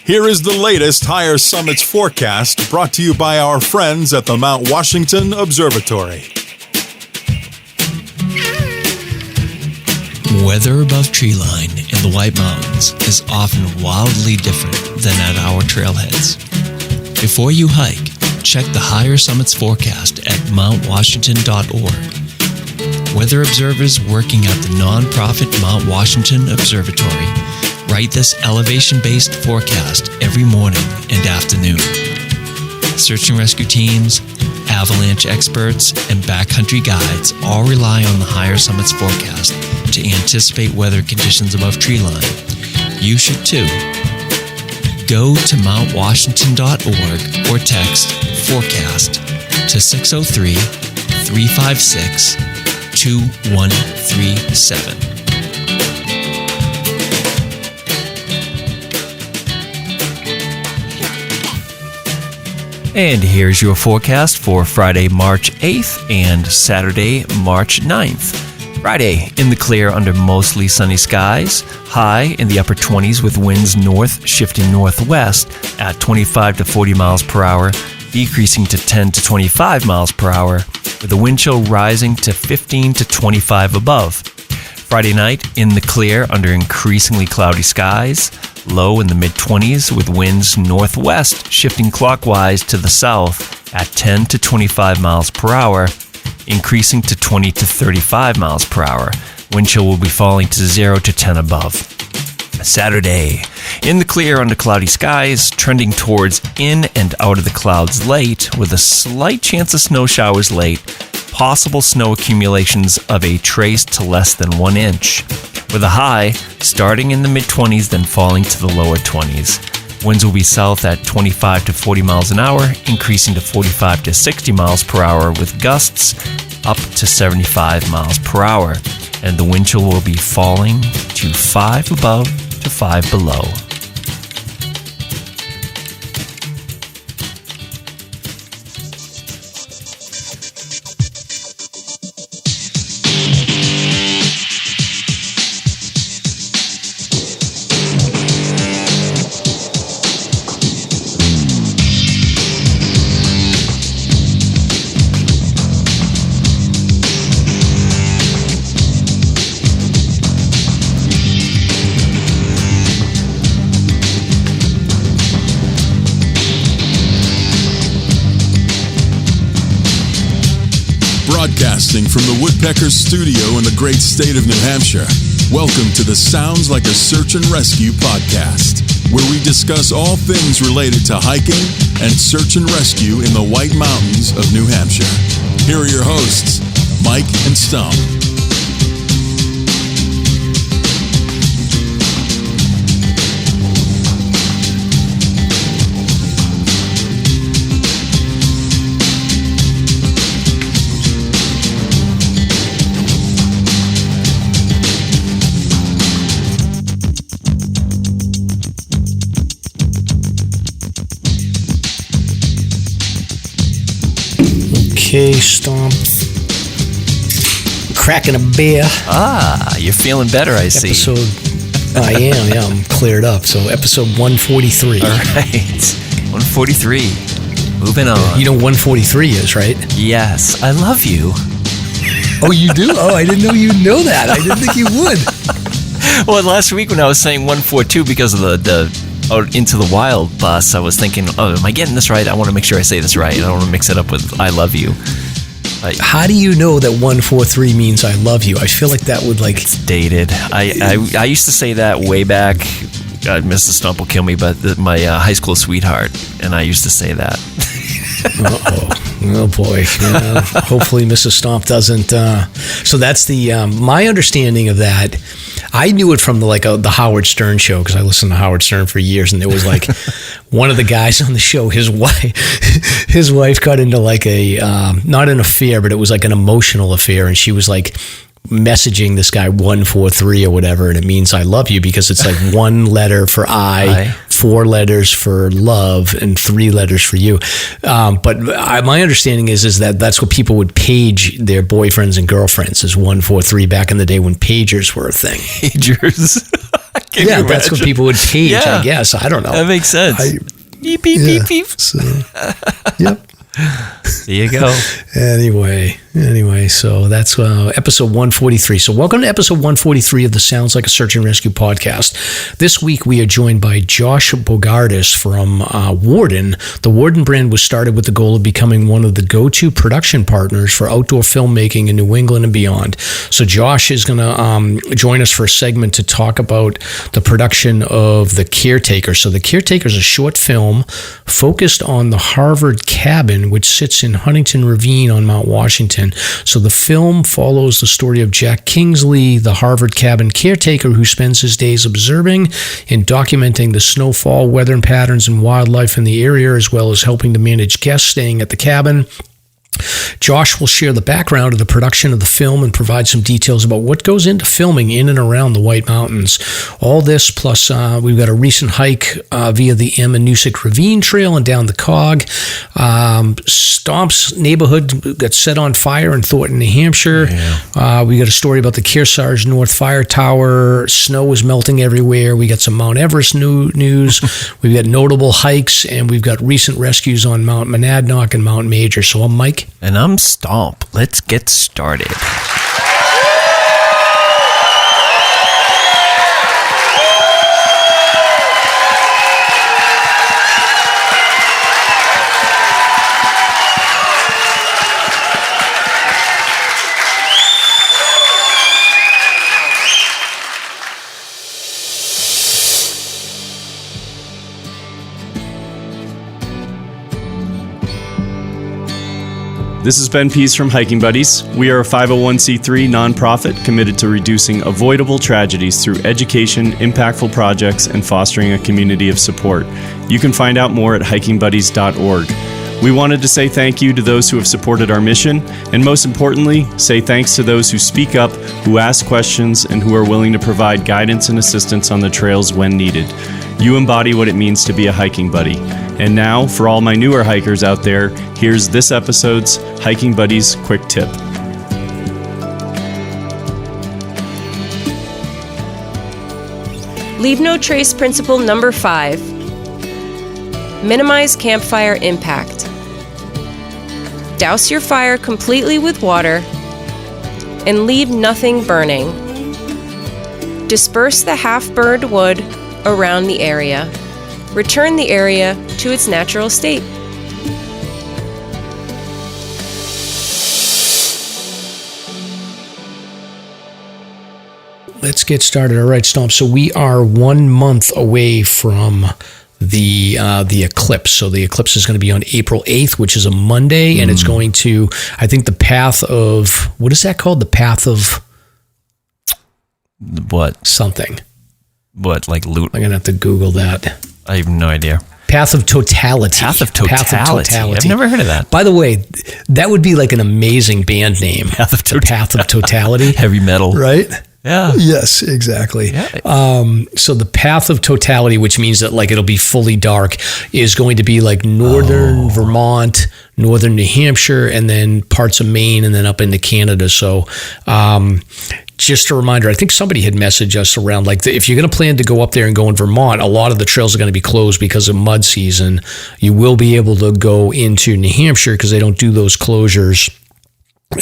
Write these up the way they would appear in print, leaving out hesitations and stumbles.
Here is the latest Higher Summits forecast brought to you by our friends at the Mount Washington Observatory. Weather above treeline in the White Mountains is often wildly different than at our trailheads. Before you hike, check the Higher Summits forecast at mountwashington.org. Weather observers working at the nonprofit Mount Washington Observatory write this elevation-based forecast every morning and afternoon. Search and rescue teams, avalanche experts, and backcountry guides all rely on the Higher Summits forecast to anticipate weather conditions above treeline. You should too. Go to mountwashington.org or text forecast to 603-356-2137. And here's your forecast for Friday, March 8th and Saturday, March 9th. Friday, in the clear under mostly sunny skies, high in the upper 20s with winds north shifting northwest at 25 to 40 miles per hour, decreasing to 10 to 25 miles per hour, with the wind chill rising to 15 to 25 above. Friday night, in the clear under increasingly cloudy skies, low in the mid-20s with winds northwest shifting clockwise to the south at 10 to 25 miles per hour, increasing to 20 to 35 miles per hour. Wind chill will be falling to 0 to 10 above. Saturday, in the clear under cloudy skies, trending towards in and out of the clouds late, with a slight chance of snow showers late, possible snow accumulations of a trace to less than 1 inch, with a high starting in the mid-20s then falling to the lower 20s. Winds will be south at 25 to 40 miles an hour, increasing to 45 to 60 miles per hour with gusts up to 75 miles per hour. And the wind chill will be falling to 5 above to 5 below. Broadcasting from the Woodpeckers studio in the great state of New Hampshire, welcome to the Sounds Like a Search and Rescue podcast, where we discuss all things related to hiking and search and rescue in the White Mountains of New Hampshire. Here are your hosts, Mike and Stump. Okay, Stomp. Cracking a beer. Ah, you're feeling better, I see. I am, yeah, I'm cleared up. So episode 143. All right, 143. Moving on. You know 143 is, right? Yes, I love you. Oh, you do? Oh, I didn't know you'd know that. I didn't think you would. Well, last week when I was saying 142 because of the Into the Wild bus, I was thinking, oh, am I getting this right? I want to make sure I say this right. I don't want to mix it up with I love you. How do you know that 143 means I love you? I feel like that would It's dated. I used to say that way back. God, Mrs. Stump will kill me, but my high school sweetheart, and I used to say that. Oh boy. Yeah, hopefully Mrs. Stomp doesn't. So that's the my understanding of that. I knew it from the Howard Stern show, because I listened to Howard Stern for years, and there was one of the guys on the show, his wife got into a not an affair, but it was like an emotional affair, and she was messaging this guy 143 or whatever, and it means I love you because it's like one letter for I, 4 letters for love, and 3 letters for you. But my understanding is that that's what people would page their boyfriends and girlfriends is 143 back in the day when pagers were a thing. Pagers. Yeah, that's what people would page. I guess I don't know. That makes sense. Beep beep beep beep. So, yep. There you go. Anyway, so that's episode 143. So welcome to episode 143 of the Sounds Like a Search and Rescue podcast. This week we are joined by Josh Bogardus from Warden. The Warden brand was started with the goal of becoming one of the go-to production partners for outdoor filmmaking in New England and beyond. So Josh is going to join us for a segment to talk about the production of The Caretaker. So The Caretaker is a short film focused on the Harvard Cabin, which sits in Huntington Ravine on Mount Washington. So the film follows the story of Jack Kingsley, the Harvard Cabin Caretaker, who spends his days observing and documenting the snowfall, weather patterns, and wildlife in the area, as well as helping to manage guests staying at the cabin. Josh will share the background of the production of the film and provide some details about what goes into filming in and around the White Mountains. All this, plus we've got a recent hike via the Ammonoosuc Ravine Trail and down the Cog. Stomp's neighborhood got set on fire in Thorton, New Hampshire. Yeah. We got a story about the Kearsarge Fire Tower. Snow is melting everywhere. We got some Mount Everest news. We've got notable hikes, and we've got recent rescues on Mount Monadnock and Mt. Major. So I'm Mike. And I'm Stomp. Let's get started. This is Ben Pease from Hiking Buddies. We are a 501c3 nonprofit committed to reducing avoidable tragedies through education, impactful projects, and fostering a community of support. You can find out more at hikingbuddies.org. We wanted to say thank you to those who have supported our mission, and most importantly, say thanks to those who speak up, who ask questions, and who are willing to provide guidance and assistance on the trails when needed. You embody what it means to be a hiking buddy. And now, for all my newer hikers out there, here's this episode's Hiking Buddies Quick Tip. Leave no trace principle number 5. Minimize campfire impact. Douse your fire completely with water and leave nothing burning. Disperse the half-burned wood around the area. Return the area to its natural state. Let's get started. All right, Stomp. So we are 1 month away from the eclipse. So the eclipse is going to be on April 8th, which is a Monday, and it's going to, I think, the path of, what is that called? The path of what? Something. What, like loot? I'm going to have to Google that. I have no idea. Path of Totality. Path of Totality. I've never heard of that. By the way, that would be like an amazing band name. Path of Totality. Path of Totality. Heavy metal. Right? Yeah. Yes, exactly. Yeah. So the Path of Totality, which means that like it'll be fully dark, is going to be like northern Vermont, northern New Hampshire, and then parts of Maine, and then up into Canada. So just a reminder, I think somebody had messaged us around like if you're going to plan to go up there and go in Vermont, a lot of the trails are going to be closed because of mud season. You will be able to go into New Hampshire because they don't do those closures.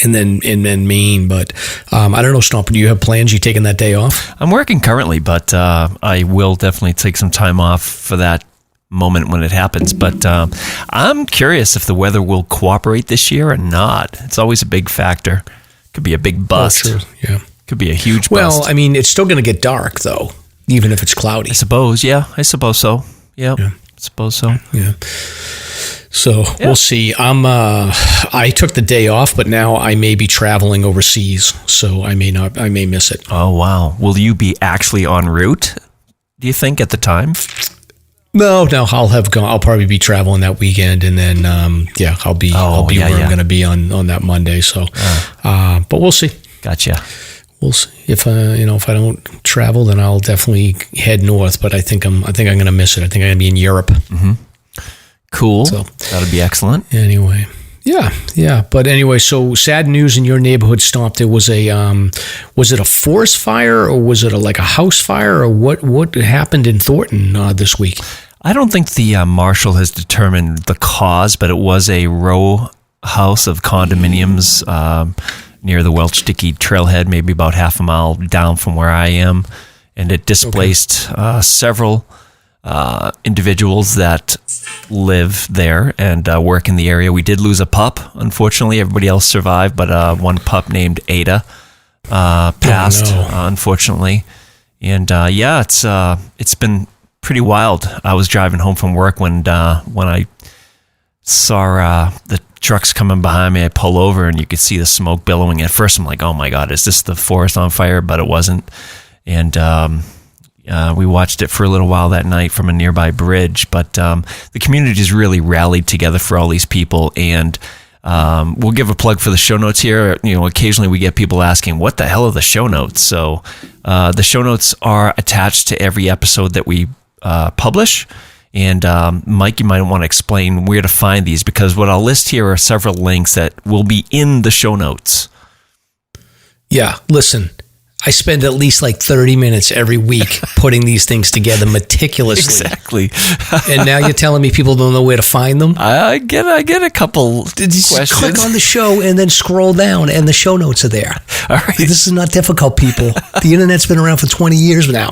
And then Maine, but I don't know, Stomp, do you have plans? You taking that day off? I'm working currently, but I will definitely take some time off for that moment when it happens. But I'm curious if the weather will cooperate this year or not. It's always a big factor. Could be a big bust. Oh, true. Yeah. Could be a huge bust. Well, I mean, it's still going to get dark, though, even if it's cloudy. I suppose so. Yeah. I suppose so. Yeah. So we'll see. I took the day off, but now I may be traveling overseas, so I may miss it. Oh, wow. Will you be actually en route, do you think, at the time? No, I'll have gone. I'll probably be traveling that weekend, and then I'll be where I'm going to be on that Monday. So, but we'll see. Gotcha. we'll see. If I don't travel, then I'll definitely head north. But I think I'm going to miss it. I think I'm going to be in Europe. Mm-hmm. Cool. So that'll be excellent. Anyway. Yeah. But anyway, so sad news in your neighborhood, Stomp. There was was it a forest fire or was it like a house fire or what happened in Thornton this week? I don't think the marshal has determined the cause, but it was a row house of condominiums near the Welch Dickey trailhead, maybe about half a mile down from where I am. And it displaced several individuals that live there and work in the area. We did lose a pup, unfortunately. Everybody else survived, but one pup named Ada passed, unfortunately. And it's been pretty wild. I was driving home from work when I saw the trucks coming behind me. I pull over and you could see the smoke billowing. At first I'm like, oh my God, is this the forest on fire? But it wasn't. And we watched it for a little while that night from a nearby bridge, but the community just really rallied together for all these people. And we'll give a plug for the show notes here. Occasionally we get people asking, what the hell are the show notes? So the show notes are attached to every episode that we publish. And Mike, you might want to explain where to find these, because what I'll list here are several links that will be in the show notes. Yeah, listen. I spend at least like 30 minutes every week putting these things together meticulously. Exactly. And now you're telling me people don't know where to find them? I get a couple questions. Click on the show and then scroll down and the show notes are there. All right. This is not difficult, people. The internet's been around for 20 years now.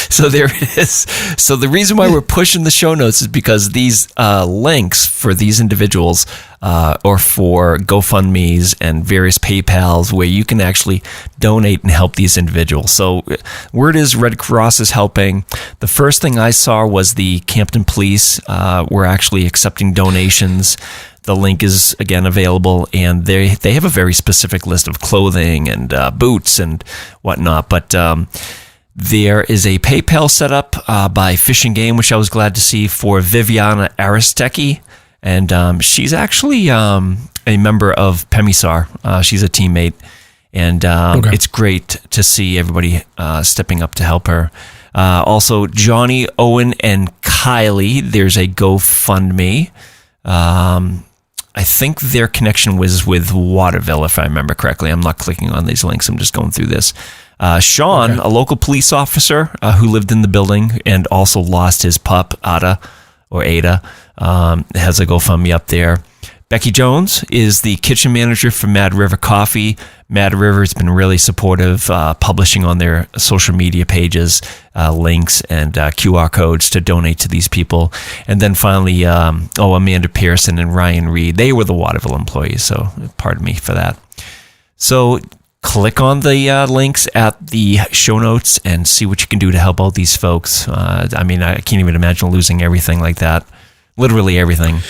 So there it is. So the reason why we're pushing the show notes is because these links for these individuals or for GoFundMe's and various PayPals where you can actually donate and help these individuals. So word is Red Cross is helping. The first thing I saw was the Campton Police were actually accepting donations. The link is, again, available, and they have a very specific list of clothing and boots and whatnot. But there is a PayPal set up by Fish and Game, which I was glad to see, for Viviana Aristecki. And she's actually a member of Pemisar. She's a teammate. And It's great to see everybody stepping up to help her. Also, Johnny, Owen, and Kylie, there's a GoFundMe. I think their connection was with Waterville, if I remember correctly. I'm not clicking on these links. I'm just going through this. Sean, a local police officer who lived in the building and also lost his pup, Ada, has a GoFundMe up there. Becky Jones is the kitchen manager for Mad River Coffee. Mad River has been really supportive, publishing on their social media pages links and QR codes to donate to these people. And then finally, Amanda Pearson and Ryan Reed. They were the Waterville employees, so pardon me for that. So click on the links at the show notes and see what you can do to help out these folks. I can't even imagine losing everything like that. Literally everything.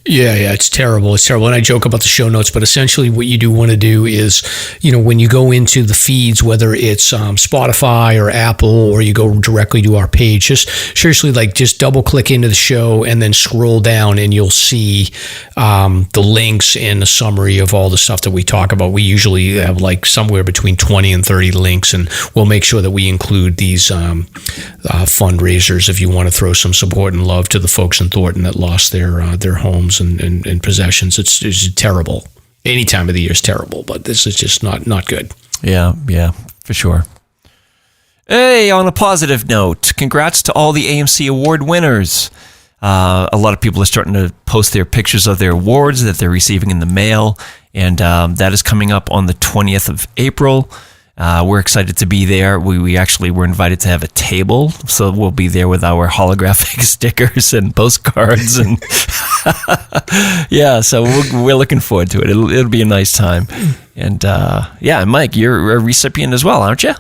Yeah, it's terrible. It's terrible. And I joke about the show notes, but essentially what you do want to do is, when you go into the feeds, whether it's Spotify or Apple, or you go directly to our page, just seriously, just double click into the show and then scroll down and you'll see the links and the summary of all the stuff that we talk about. We usually have somewhere between 20 and 30 links, and we'll make sure that we include these fundraisers if you want to throw some support and love to the folks in Thornton that lost their homes and possessions. It's terrible. Any time of the year is terrible, but this is just not good. Yeah, for sure. Hey, on a positive note, congrats to all the AMC award winners. A lot of people are starting to post their pictures of their awards that they're receiving in the mail, and that is coming up on the 20th of April. We're excited to be there. We actually were invited to have a table, so we'll be there with our holographic stickers and postcards, and so we're looking forward to it. It'll be a nice time. And Mike, you're a recipient as well, aren't you?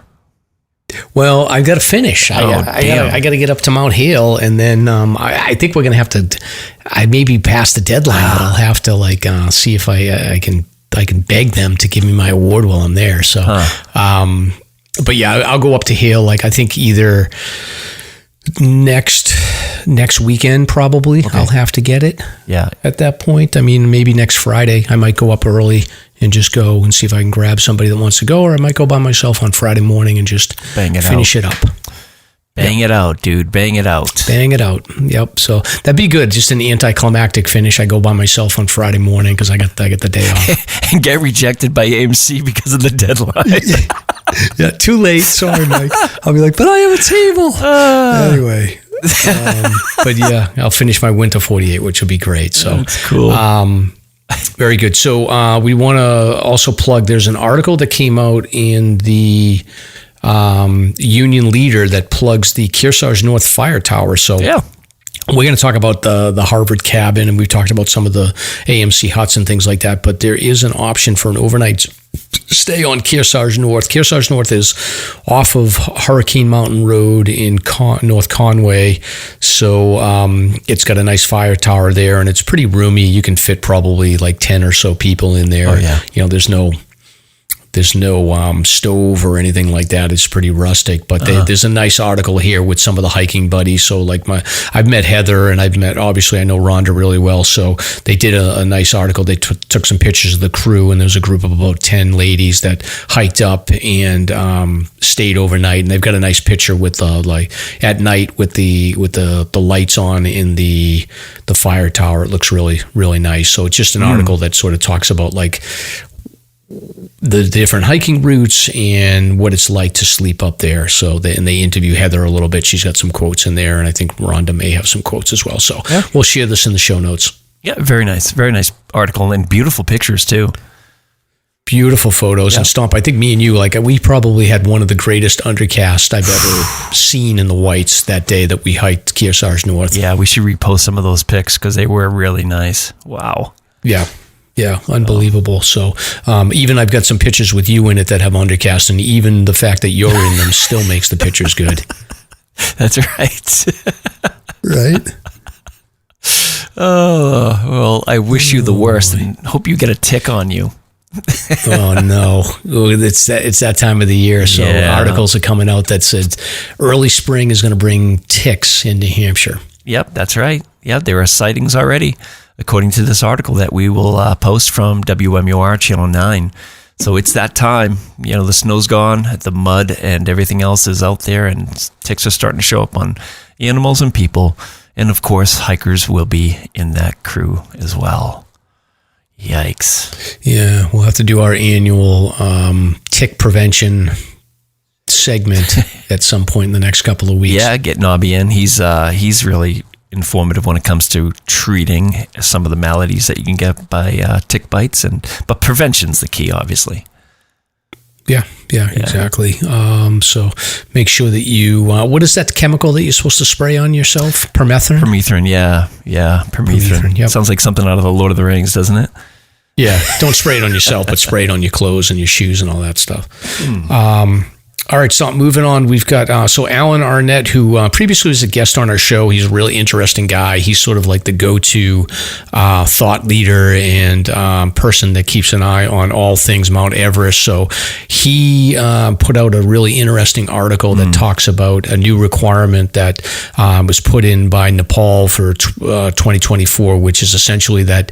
Well, I've got to finish. I got to get up to Mount Hale, and then I think we're going to have to. I may be past the deadline, but I'll have to see if I can beg them to give me my award while I'm there. So, but yeah, I'll go up to Hale. I think either next next weekend, probably. I'll have to get it. Yeah. At that point, I mean, maybe next Friday, I might go up early and just go and see if I can grab somebody that wants to go, or I might go by myself on Friday morning and just finish it up. Bang it out, dude. Bang it out. Bang it out. Yep. So that'd be good. Just an anticlimactic finish. I go by myself on Friday morning because I get the day off. And get rejected by AMC because of the deadline. Yeah, too late. Sorry, Mike. I'll be like, but I have a table. Anyway. But yeah, I'll finish my winter 48, which will be great. So that's cool. Very good. So we want to also plug, there's an article that came out in the Union Leader that plugs the Kearsarge North Fire Tower. So yeah. We're going to talk about the Harvard Cabin, and we've talked about some of the AMC huts and things like that, but there is an option for an overnight stay on Kearsarge North. Kearsarge North is off of Hurricane Mountain Road in North Conway, so it's got a nice fire tower there, and it's pretty roomy. You can fit probably like 10 or so people in there. Oh, yeah. You know, there's no stove or anything like that. It's pretty rustic, but there's a nice article here with some of the hiking buddies. So like I've met Heather, and obviously I know Rhonda really well. So they did a nice article. They took some pictures of the crew, and there's a group of about 10 ladies that hiked up and stayed overnight. And they've got a nice picture with like at night with the lights on in the fire tower. It looks really, really nice. So it's just an article that sort of talks about like the different hiking routes and what it's like to sleep up there. So they interview Heather a little bit. She's got some quotes in there, and I think Rhonda may have some quotes as well. So we'll share this in the show notes. Yeah, very nice article, and beautiful pictures too. Beautiful photos. And Stomp, I think me and you, like, we probably had one of the greatest undercast I've ever seen in the whites that day that we hiked Kearsarge North. Yeah, we should repost some of those pics because they were really nice. Wow. Yeah, unbelievable. So even I've got some pictures with you in it that have undercast, and even the fact that you're in them still makes the pictures good. That's right. Right? Oh, well, I wish you the worst and hope you get a tick on you. Oh, no. It's that time of the year, so articles are coming out that said early spring is going to bring ticks in New Hampshire. Yep, that's right. Yeah, there are sightings already, according to this article that we will post from WMUR Channel 9. So it's that time. You know, the snow's gone, the mud and everything else is out there, and ticks are starting to show up on animals and people. And, of course, hikers will be in that crew as well. Yikes. Yeah, we'll have to do our annual tick prevention segment at some point in the next couple of weeks. Yeah, get Nobby in. He's really informative when it comes to treating some of the maladies that you can get by tick bites, but prevention's the key, obviously. Yeah, exactly. So make sure that you, what is that chemical that you're supposed to spray on yourself? Permethrin? Permethrin, yeah. Permethrin. Yep. Sounds like something out of the Lord of the Rings, doesn't it? Yeah, don't spray it on yourself, but spray it on your clothes and your shoes and all that stuff. All right, so moving on, we've got, Alan Arnett, who previously was a guest on our show. He's a really interesting guy. He's sort of like the go-to thought leader and person that keeps an eye on all things Mount Everest. So he put out a really interesting article that talks about a new requirement that was put in by Nepal for 2024, which is essentially that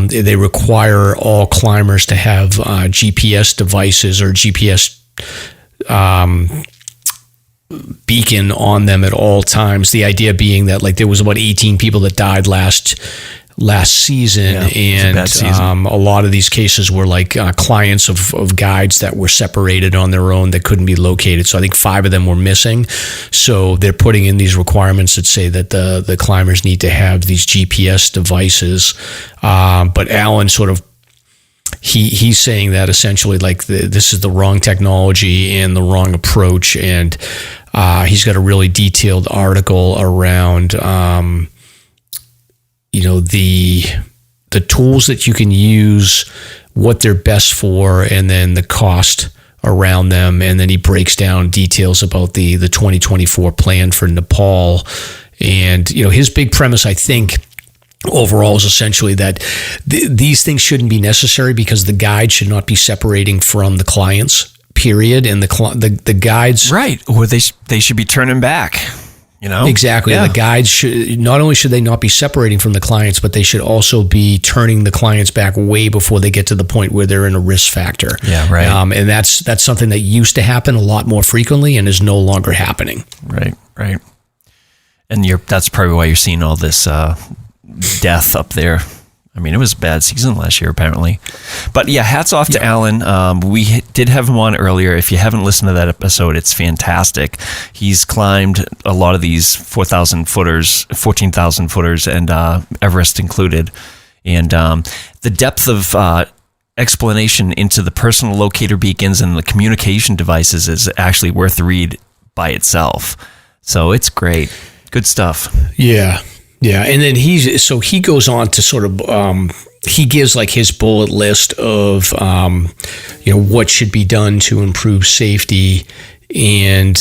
they require all climbers to have GPS devices or GPS beacon on them at all times. The idea being that like there was about 18 people that died last season, and a lot of these cases were like clients of guides that were separated on their own that couldn't be located. So I think 5 of them were missing. So they're putting in these requirements that say that the climbers need to have these GPS devices. But Alan sort of he's saying that essentially like this is the wrong technology and the wrong approach, and he's got a really detailed article around the tools that you can use, what they're best for, and then the cost around them. And then he breaks down details about the 2024 plan for Nepal. And his big premise, I think, overall is essentially that these things shouldn't be necessary because the guide should not be separating from the clients, period. And the guides, right, or they should be turning back. You know? Exactly. Yeah. The guides should not only should they not be separating from the clients, but they should also be turning the clients back way before they get to the point where they're in a risk factor. Yeah, right. And that's something that used to happen a lot more frequently and is no longer happening. Right. And that's probably why you're seeing all this death up there. I mean, it was a bad season last year, apparently. But yeah, hats off to Alan. We did have him on earlier. If you haven't listened to that episode, it's fantastic. He's climbed a lot of these 4,000 footers, 14,000 footers, and Everest included. And the depth of explanation into the personal locator beacons and the communication devices is actually worth the read by itself. So it's great. Good stuff. Yeah. Yeah, and then he goes on to sort of he gives like his bullet list of what should be done to improve safety, and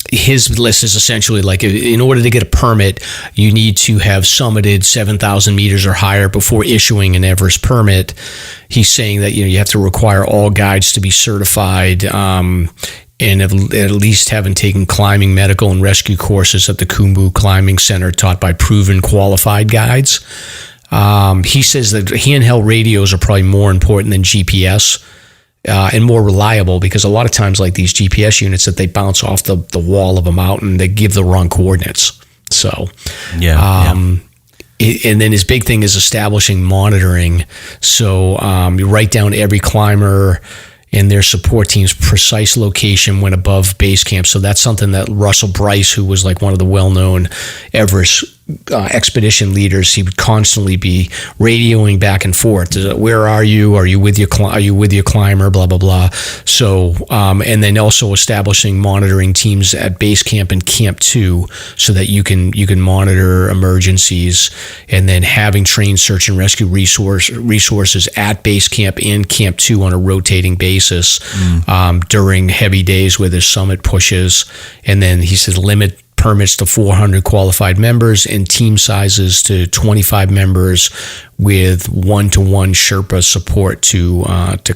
his list is essentially like, in order to get a permit, you need to have summited 7,000 meters or higher before issuing an Everest permit. He's saying that you have to require all guides to be certified. And at least having taken climbing, medical, and rescue courses at the Khumbu Climbing Center taught by proven qualified guides. He says that handheld radios are probably more important than GPS and more reliable, because a lot of times, like these GPS units that they bounce off the wall of a mountain, they give the wrong coordinates. So, and then his big thing is establishing monitoring. So you write down every climber and their support team's precise location when above base camp. So that's something that Russell Bryce, who was like one of the well-known Everest expedition leaders, he would constantly be radioing back and forth. Where are you? Are you with your climber? Blah blah blah. So and then also establishing monitoring teams at base camp and camp 2, so that you can monitor emergencies, and then having trained search and rescue resources at base camp and camp 2 on a rotating basis during heavy days where there's summit pushes. And then he said limit permits to 400 qualified members and team sizes to 25 members with one-to-one Sherpa support to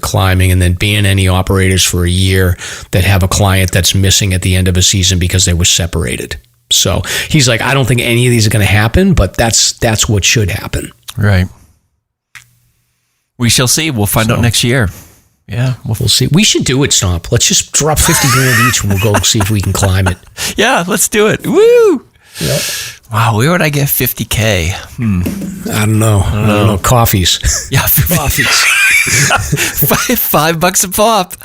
climbing, and then ban any operators for a year that have a client that's missing at the end of a season because they were separated. So he's like, I don't think any of these are going to happen, but that's what should happen. Right. We shall see. We'll find out next year. Yeah, we'll see. We should do it, Stomp. Let's just drop 50 grand each and we'll go see if we can climb it. Yeah, let's do it. Woo! Yep. Wow, where would I get 50K? I don't know. Coffees. Yeah, coffees. $5 a pop.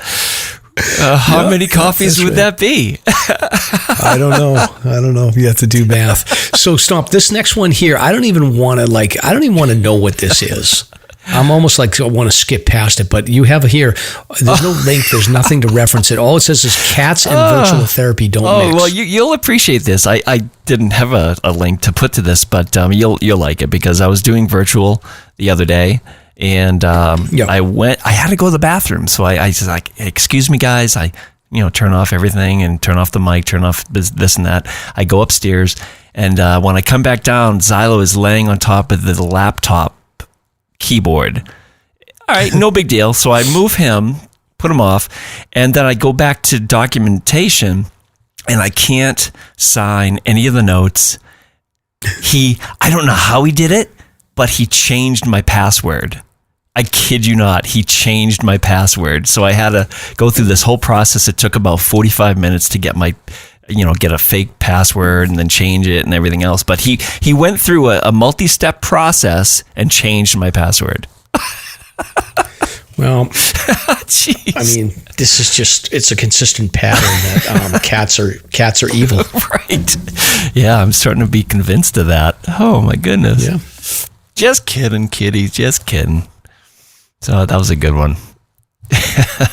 How many coffees would that be? I don't know. You have to do math. So, Stomp, this next one here, I don't even want to know what this is. I'm almost like I want to skip past it, but you have here, there's no link, there's nothing to reference it. All it says is cats and virtual therapy don't mix. Well, you'll appreciate this. I didn't have a link to put to this, but you'll like it, because I was doing virtual the other day, and I had to go to the bathroom, so I just like, excuse me guys, I turn off everything and turn off the mic, turn off this and that. I go upstairs, and when I come back down, Xylo is laying on top of the laptop keyboard. All right, no big deal. So I move him, put him off, and then I go back to documentation, and I can't sign any of the notes. I don't know how he did it, but he changed my password. I kid you not, he changed my password. So I had to go through this whole process. It took about 45 minutes to get get a fake password and then change it and everything else. But he went through a multi-step process and changed my password. Well, I mean, this is it's a consistent pattern that cats are evil. Right. Yeah, I'm starting to be convinced of that. Oh my goodness. Yeah. Just kidding, kitty. Just kidding. So that was a good one.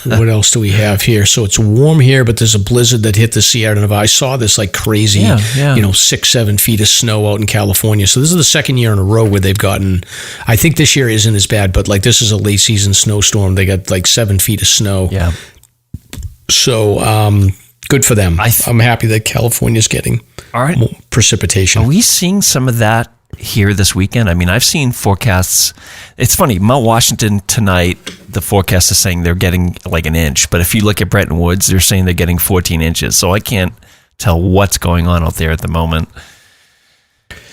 What else do we have here? So it's warm here, but there's a blizzard that hit the Sierra Nevada. I saw this like crazy, 6-7 feet of snow out in California. So this is the second year in a row where they've gotten, I think this year isn't as bad, but like this is a late season snowstorm. They got like 7 feet of snow. Yeah. So good for them. I'm happy that California's getting more precipitation. Are we seeing some of that here this weekend? I mean, I've seen forecasts. It's funny, Mount Washington tonight, the forecast is saying they're getting like an inch, but if you look at Bretton Woods, they're saying they're getting 14 inches. So I can't tell what's going on out there at the moment.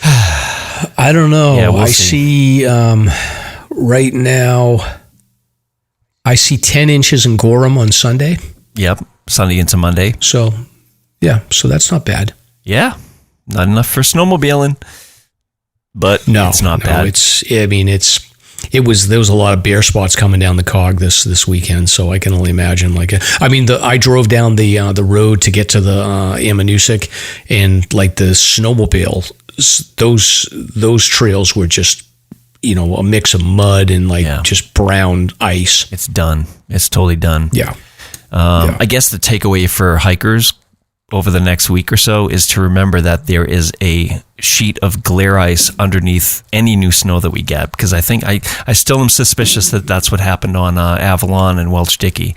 I don't know. Yeah, we'll I see right now, I see 10 inches in Gorham on Sunday. Yep, Sunday into Monday. So, yeah, so that's not bad. Yeah, not enough for snowmobiling, but it's not bad. There was a lot of bare spots coming down the Cog this weekend, so I can only imagine. I drove down the road to get to the Ammonoosuc, and like the snowmobile, those trails were just a mix of mud and just brown ice. It's done. It's totally done. Yeah. I guess the takeaway for hikers over the next week or so is to remember that there is a sheet of glare ice underneath any new snow that we get, because I think I still am suspicious that that's what happened on Avalon and Welch Dickey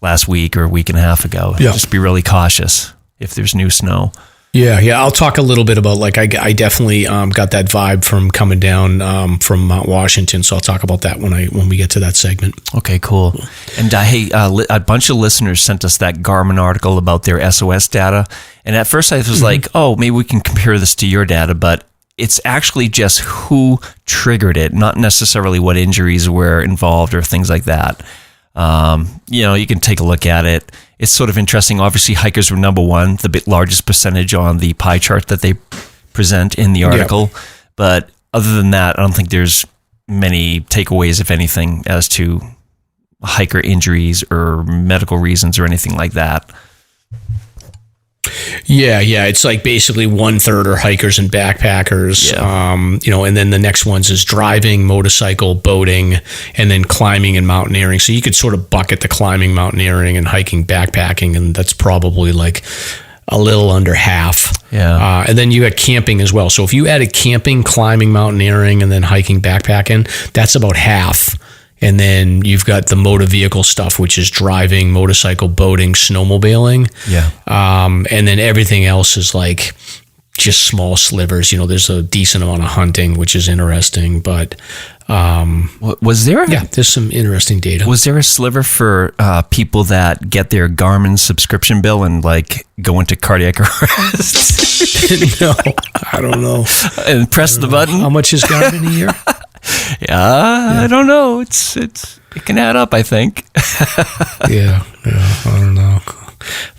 last week or a week and a half ago. Yeah. Just be really cautious if there's new snow. Yeah. I'll talk a little bit about I definitely got that vibe from coming down from Mount Washington. So I'll talk about that when we get to that segment. Okay, cool. And hey, a bunch of listeners sent us that Garmin article about their SOS data. And at first I was like, oh, maybe we can compare this to your data, but it's actually just who triggered it, not necessarily what injuries were involved or things like that. You can take a look at it. It's sort of interesting. Obviously, hikers were number one, the largest percentage on the pie chart that they present in the article. Yeah. But other than that, I don't think there's many takeaways, if anything, as to hiker injuries or medical reasons or anything like that. Yeah. It's like basically 1/3 are hikers and backpackers. Yeah. And then the next ones is driving, motorcycle, boating, and then climbing and mountaineering. So you could sort of bucket the climbing, mountaineering, and hiking, backpacking, and that's probably like a little under half. Yeah. And then you got camping as well. So if you added camping, climbing, mountaineering, and then hiking, backpacking, that's about half. And then you've got the motor vehicle stuff, which is driving, motorcycle, boating, snowmobiling. Yeah. And then everything else is like just small slivers. There's a decent amount of hunting, which is interesting. But was there? There's some interesting data. Was there a sliver for people that get their Garmin subscription bill and go into cardiac arrest? No, I don't know. And press the button. How much is Garmin a year? Yeah, I don't know. It can add up, I think. Yeah, I don't know.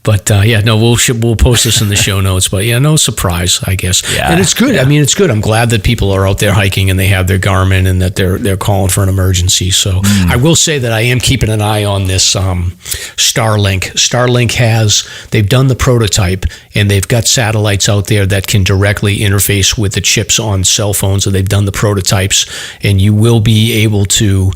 But we'll post this in the show notes. But no surprise, I guess. Yeah, and it's good. Yeah. I mean, it's good. I'm glad that people are out there hiking and they have their Garmin and that they're calling for an emergency. So I will say that I am keeping an eye on this Starlink. Starlink they've done the prototype and they've got satellites out there that can directly interface with the chips on cell phones. So they've done the prototypes, and you will be able to,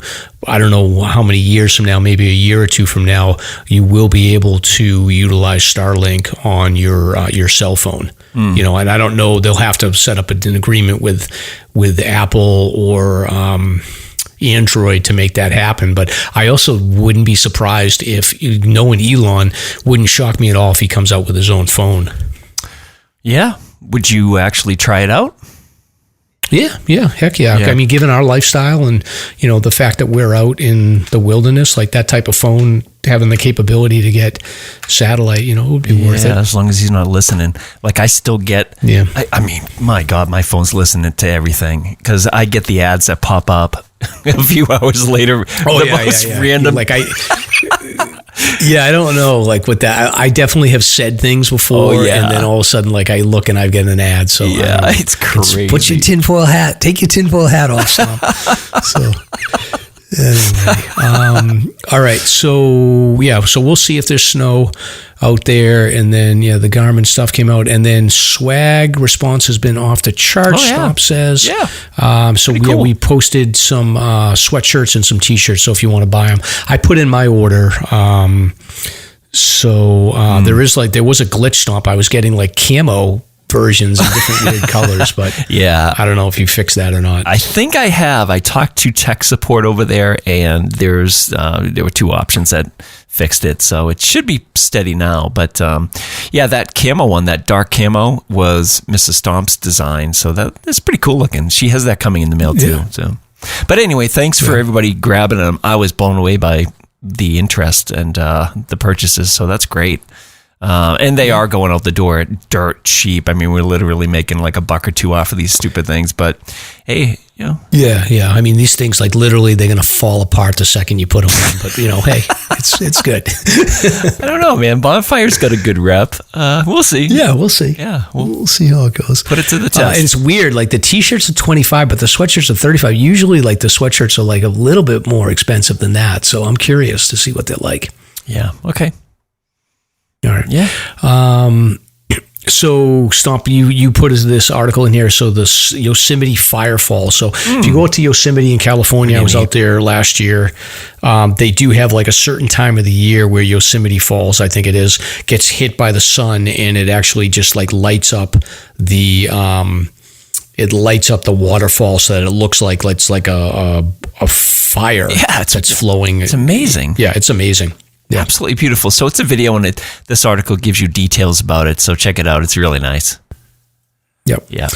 I don't know how many years from now, maybe a year or two from now, you will be able to utilize Starlink on your cell phone. And I don't know, they'll have to set up an agreement with Apple or Android to make that happen. But I also wouldn't be surprised if, knowing Elon, wouldn't shock me at all if he comes out with his own phone. Yeah. Would you actually try it out? Yeah, heck yeah. I mean, given our lifestyle and, the fact that we're out in the wilderness, like that type of phone having the capability to get satellite, it would be worth it. Yeah, as long as he's not listening. I still get, I mean, my God, my phone's listening to everything because I get the ads that pop up a few hours later. Random. I don't know, with that. I definitely have said things before, and then all of a sudden, I look and I get an ad. So it's crazy. Put your tinfoil hat. Take your tinfoil hat off, Sam. So anyway, all right. So we'll see if there's snow out there, and then the Garmin stuff came out, and then swag response has been off the charts. Stomp says, cool. We posted some sweatshirts and some t-shirts. So if you want to buy them, I put in my order. There was a glitch, Stomp. I was getting camo versions in different weird colors, but I don't know if you fixed that or not. I think I have. I talked to tech support over there, and there were two options that fixed it, so it should be steady now. But that camo one, that dark camo, was Mrs. Stomp's design, so that's pretty cool looking. She has that coming in the mail too. So, but anyway, thanks for everybody grabbing them. I was blown away by the interest and the purchases, so that's great. And they are going out the door dirt cheap. I mean, we're literally making like $1 or $2 off of these stupid things. But hey, you know. Yeah. I mean, these things, like, literally, they're going to fall apart the second you put them on. But, you know, hey, it's good. I don't know, man. Bonfire's got a good rep. We'll see. Yeah, we'll see. Yeah, we'll see how it goes. Put it to the test. And it's weird. Like, the T-shirts are $25, but the sweatshirts are $35. Usually, like, the sweatshirts are like a little bit more expensive than that. So I'm curious to see what they're like. Yeah. Okay. All right. Yeah. So, Stomp, you put this article in here. So, the Yosemite Fire Fall. So, if you go out to Yosemite in California, I was out there last year. They do have like a certain time of the year where Yosemite Falls, I think it is, gets hit by the sun, and it actually just like lights up the waterfall so that it looks like it's like a fire. Yeah, that's flowing. It's amazing. Yeah, it's amazing. Yeah. Absolutely beautiful. So it's a video, and this article gives you details about it. So check it out. It's really nice. Yep. Yeah.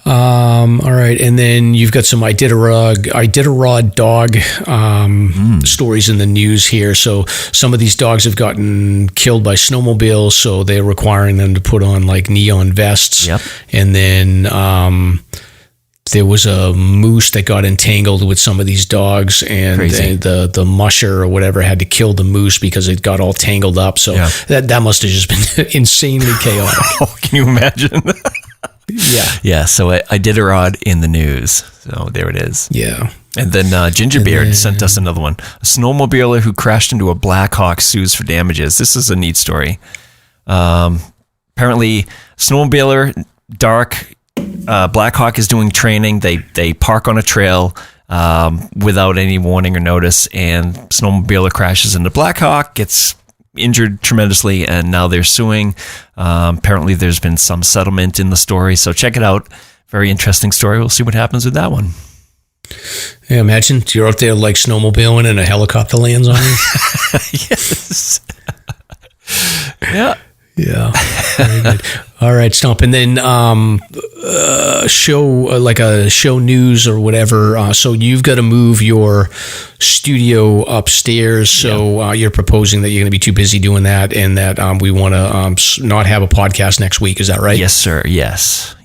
All right, and then you've got some Iditarod dog stories in the news here. So some of these dogs have gotten killed by snowmobiles, so they're requiring them to put on like neon vests. Yep. And then there was a moose that got entangled with some of these dogs, and the musher or whatever had to kill the moose because it got all tangled up. So that must have just been insanely chaotic. Oh, can you imagine? Yeah. So Iditarod in the news. So there it is. Yeah. And then Gingerbeard sent us another one. A snowmobiler who crashed into a Blackhawk sues for damages. This is a neat story. Apparently, snowmobiler, dark. Blackhawk is doing training. They park on a trail without any warning or notice, and snowmobiler crashes into Blackhawk, gets injured tremendously, and now they're suing. Apparently, there's been some settlement in the story, so check it out. Very interesting story. We'll see what happens with that one. Yeah, imagine you're out there like snowmobiling and a helicopter lands on you. Yes. Yeah. Yeah, very good. All right, Stomp. And then show news or whatever. So you've got to move your studio upstairs. So you're proposing that you're going to be too busy doing that, and that we want to not have a podcast next week. Is that right? Yes, sir. Yes.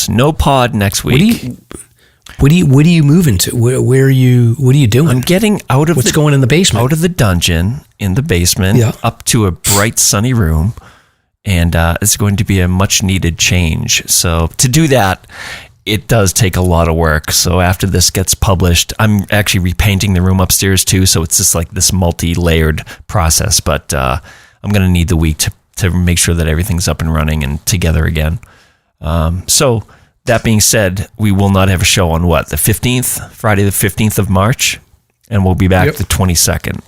No pod next week. What are you moving to? Where are you? What are you doing? I'm getting out of what's going in the basement. Out of the dungeon in the basement, up to a bright sunny room. And it's going to be a much needed change. So to do that, it does take a lot of work. So after this gets published, I'm actually repainting the room upstairs too. So it's just like this multi-layered process. But I'm going to need the week to make sure that everything's up and running and together again. So that being said, we will not have a show on the 15th, Friday the 15th of March. And we'll be back the 22nd.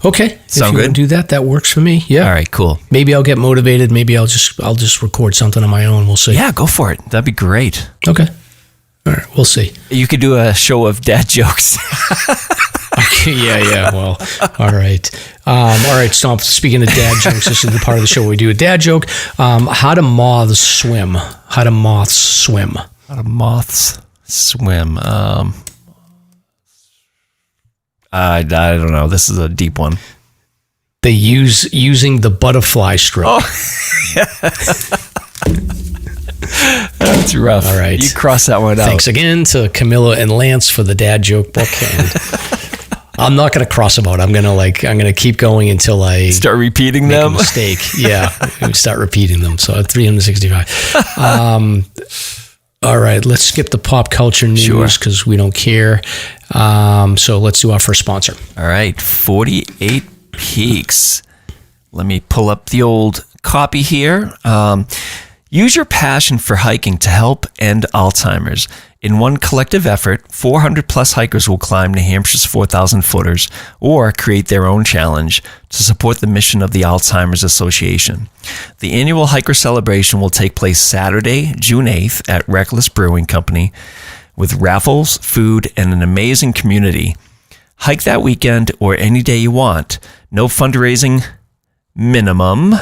Okay, sound if you good? Do that works for me. Yeah. All right, cool. Maybe I'll get motivated. Maybe I'll just record something on my own. We'll see. Yeah, go for it. That'd be great. Okay. All right, we'll see. You could do a show of dad jokes. Okay, yeah. Well, all right. Stomp. Speaking of dad jokes, this is the part of the show where we do a dad joke. How do moths swim? How do moths swim? I don't know. This is a deep one. They using the butterfly stroke. That's rough. All right. You cross that one out. Thanks again to Camilla and Lance for the dad joke book. And I'm not going to cross them out. I'm going to keep going until I start repeating make them. A mistake. Yeah. Start repeating them. So 365. All right, let's skip the pop culture news because we don't care. So let's do our first sponsor. All right, 48 Peaks. Let me pull up the old copy here. Use your passion for hiking to help end Alzheimer's. In one collective effort, 400 plus hikers will climb New Hampshire's 4,000 footers or create their own challenge to support the mission of the Alzheimer's Association. The annual hiker celebration will take place Saturday, June 8th at Reckless Brewing Company with raffles, food, and an amazing community. Hike that weekend or any day you want. No fundraising minimum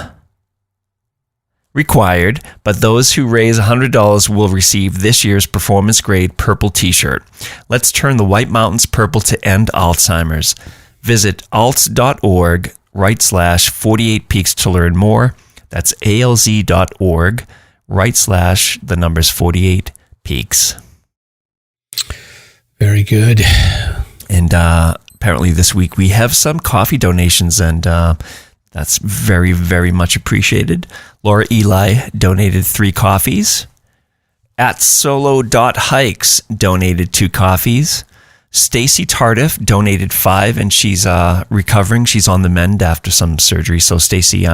required, but those who raise $100 will receive this year's performance grade purple t-shirt. Let's turn the White Mountains purple to end Alzheimer's. Visit alts.org, /48peaks to learn more. That's alz.org / the numbers 48 peaks. Very good. And apparently this week we have some coffee donations, and that's very, very much appreciated. Laura Eli donated 3 coffees. At solo.hikes donated 2 coffees. Stacy Tardif donated 5, and she's recovering. She's on the mend after some surgery. So Stacy,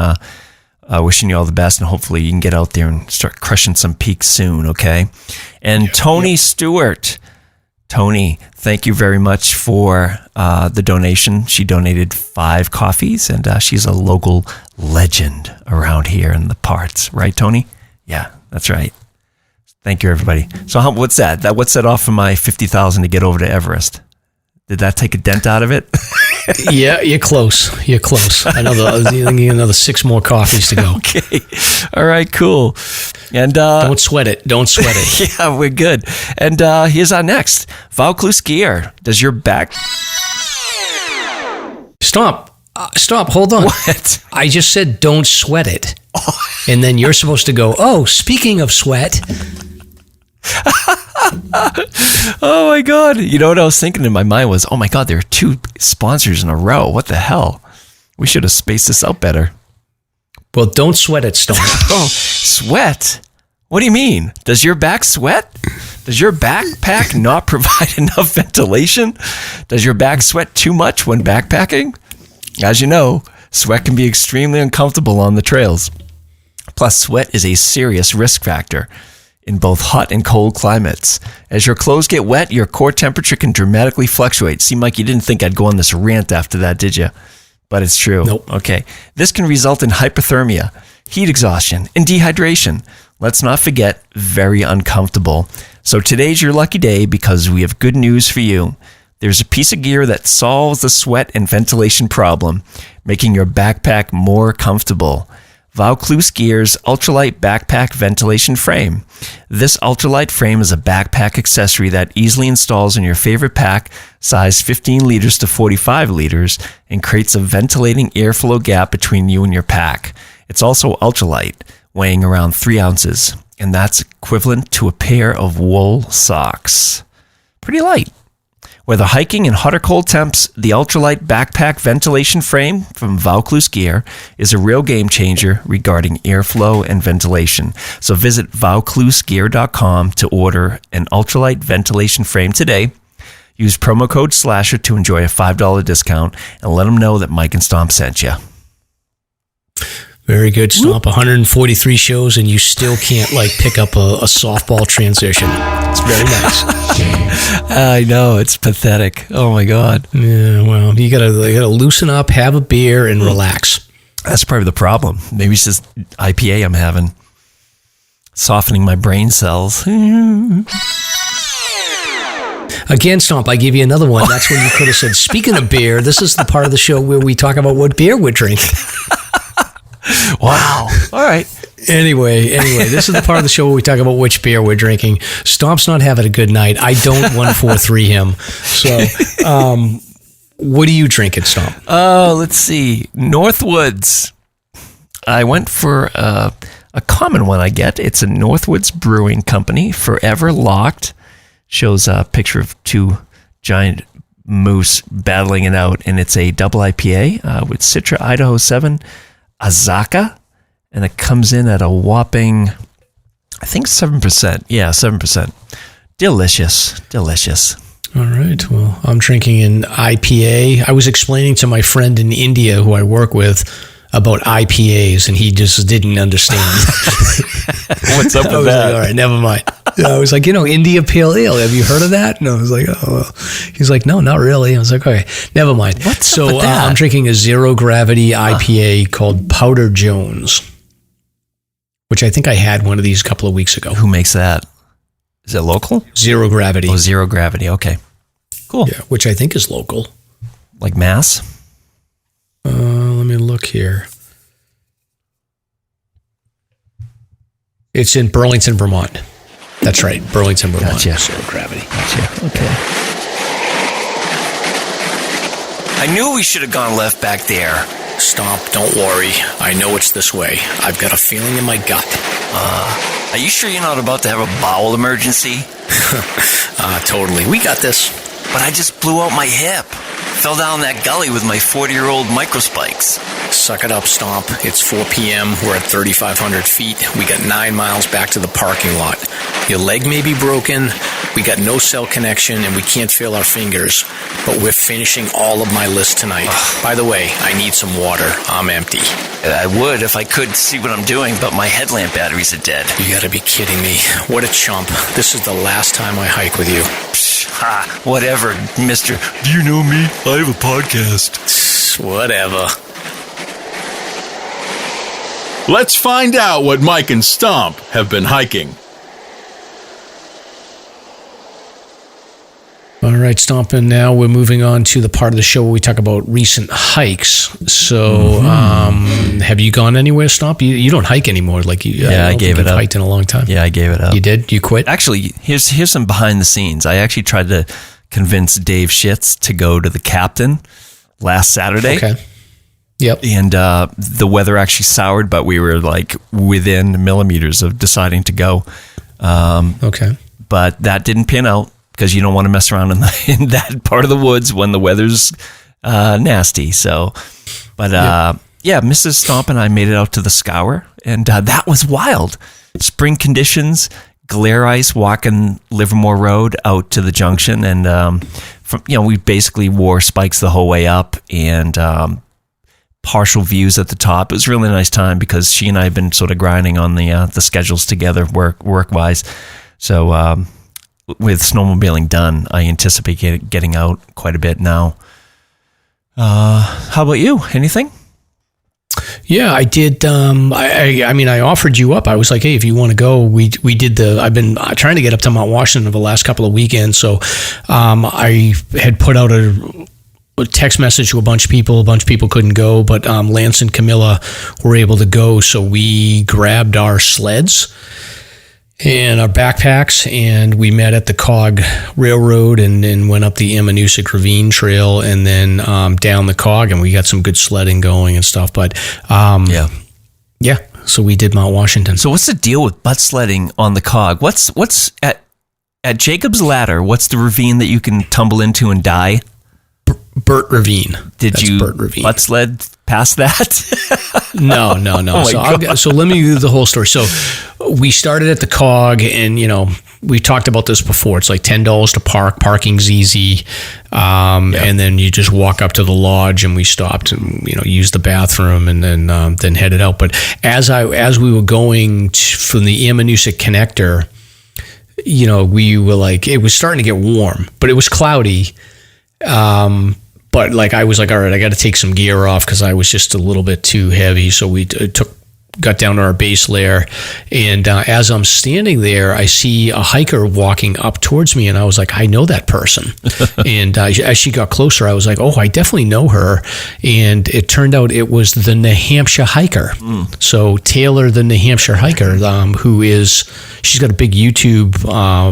wishing you all the best, and hopefully you can get out there and start crushing some peaks soon, okay? And Tony Stewart. Tony, thank you very much for the donation. She donated 5 coffees, and she's a local legend around here in the parts. Right, Tony? Yeah, that's right. Thank you, everybody. So what's that? What's that off from my $50,000 to get over to Everest? Did that take a dent out of it? Yeah, you're close. You're close. Another 6 more coffees to go. Okay. All right, cool. And don't sweat it. Don't sweat it. Yeah, we're good. And here's our next. Vaucluse gear. Does your back... Stop. Hold on. What? I just said don't sweat it. And then you're supposed to go, oh, speaking of sweat... Oh my God. You know what I was thinking in my mind was, oh my God, there are 2 sponsors in a row. What the hell? We should have spaced this out better. Well, don't sweat it, Stone. Oh, sweat? What do you mean? Does your back sweat? Does your backpack not provide enough ventilation? Does your back sweat too much when backpacking? As you know, sweat can be extremely uncomfortable on the trails. Plus, sweat is a serious risk factor in both hot and cold climates. As your clothes get wet, your core temperature can dramatically fluctuate. Seemed like you didn't think I'd go on this rant after that, did you? But it's true. Nope. Okay. This can result in hypothermia, heat exhaustion, and dehydration. Let's not forget, very uncomfortable. So today's your lucky day because we have good news for you. There's a piece of gear that solves the sweat and ventilation problem, making your backpack more comfortable. Vaucluse Gear's ultralight backpack ventilation frame. This ultralight frame is a backpack accessory that easily installs in your favorite pack, size 15 liters to 45 liters, and creates a ventilating airflow gap between you and your pack. It's also ultralight, weighing around 3 ounces, and that's equivalent to a pair of wool socks. Pretty light. Whether hiking in hot or cold temps, the ultralight backpack ventilation frame from Vaucluse Gear is a real game changer regarding airflow and ventilation. So visit vauclusegear.com to order an ultralight ventilation frame today. Use promo code SLASHER to enjoy a $5 discount and let them know that Mike and Stomp sent you. Very good, Stomp. 143 shows, and you still can't pick up a softball transition. It's very nice. I know, it's pathetic. Oh my God. Yeah, well, you gotta loosen up, have a beer, and relax. That's probably the problem. Maybe it's just IPA I'm having, softening my brain cells. Again, Stomp, I give you another one. That's when you could have said, speaking of beer, this is the part of the show where we talk about what beer we're drinking. Wow. All right. Anyway, this is the part of the show where we talk about which beer we're drinking. Stomp's not having a good night. I don't 143 him. So, what are you drinking, Stomp? Let's see. Northwoods. I went for a common one I get. It's a Northwoods Brewing Company, Forever Locked. Shows a picture of 2 giant moose battling it out, and it's a double IPA with Citra Idaho 7, Azaka, and it comes in at a whopping, I think 7%. Yeah, 7%. Delicious. All right. Well, I'm drinking an IPA. I was explaining to my friend in India who I work with about IPAs, and he just didn't understand. What's up with that? Like, all right, never mind. I was like, India Pale Ale. Have you heard of that? And I was like, oh, well. He's like, no, not really. I was like, okay, never mind. What's up with that? I'm drinking a zero gravity IPA called Powder Jones, which I think I had one of these a couple of weeks ago. Who makes that? Is it local? Zero Gravity. Oh, Zero Gravity. Okay. Cool. Yeah, which I think is local. Like Mass? Let me look here. It's in Burlington, Vermont. That's right, Burlington, Vermont. Gotcha. Zero Gravity. Gotcha. Okay. I knew we should have gone left back there. Stomp, don't worry. I know it's this way. I've got a feeling in my gut. Are you sure you're not about to have a bowel emergency? Totally. We got this. But I just blew out my hip. Fell down that gully with my 40-year-old microspikes. Suck it up, Stomp. It's 4 p.m. We're at 3,500 feet. We got 9 miles back to the parking lot. Your leg may be broken. We got no cell connection, and we can't feel our fingers. But we're finishing all of my list tonight. By the way, I need some water. I'm empty. I would if I could see what I'm doing, but my headlamp batteries are dead. You gotta be kidding me. What a chump. This is the last time I hike with you. Whatever, mister. Do you know me? I have a podcast. Whatever. Let's find out what Mike and Stomp have been hiking. All right, Stomp, and now we're moving on to the part of the show where we talk about recent hikes. So, have you gone anywhere, Stomp? You don't hike anymore, like you. I gave it up. Hiked in a long time. Yeah, I gave it up. You did? You quit? Actually, here's some behind the scenes. I actually tried to convince Dave Schitz to go to the Captain last Saturday. Okay. Yep. And the weather actually soured, but we were like within millimeters of deciding to go. Okay. But that didn't pan out because you don't want to mess around in that part of the woods when the weather's nasty. So, but Mrs. Stomp and I made it out to the Scour, and that was wild. Spring conditions, glare ice walking Livermore Road out to the junction, and we basically wore spikes the whole way up, and partial views at the top. It was a really nice time because she and I have been sort of grinding on the schedules together, work wise. So with snowmobiling done, I anticipate getting out quite a bit now. How about you? Anything? Yeah, I did. I offered you up. I was like, hey, if you want to go, we did I've been trying to get up to Mount Washington the last couple of weekends. So I had put out a text message to a bunch of people. A bunch of people couldn't go, but Lance and Camilla were able to go. So we grabbed our sleds and our backpacks, and we met at the Cog Railroad and went up the Ammonoosuc Ravine Trail, and then down the Cog, and we got some good sledding going and stuff. But yeah. So we did Mount Washington. So what's the deal with butt sledding on the Cog? What's at Jacob's Ladder? What's the ravine that you can tumble into and die? Burt Ravine. Did you butt sled past that? No. Oh so let me give you the whole story. So we started at the Cog, and we talked about this before. It's like $10 to park. Parking's easy, and then you just walk up to the lodge, and we stopped and used the bathroom, and then headed out. But as we were going from the Ammonoosuc connector, we were like, it was starting to get warm, but it was cloudy. But I was like, all right, I got to take some gear off because I was just a little bit too heavy. So we got down to our base layer, and as I'm standing there, I see a hiker walking up towards me, and I was like, I know that person. And as she got closer, I was like, oh, I definitely know her. And it turned out it was the New Hampshire hiker. So Taylor, the New Hampshire hiker, she's got a big YouTube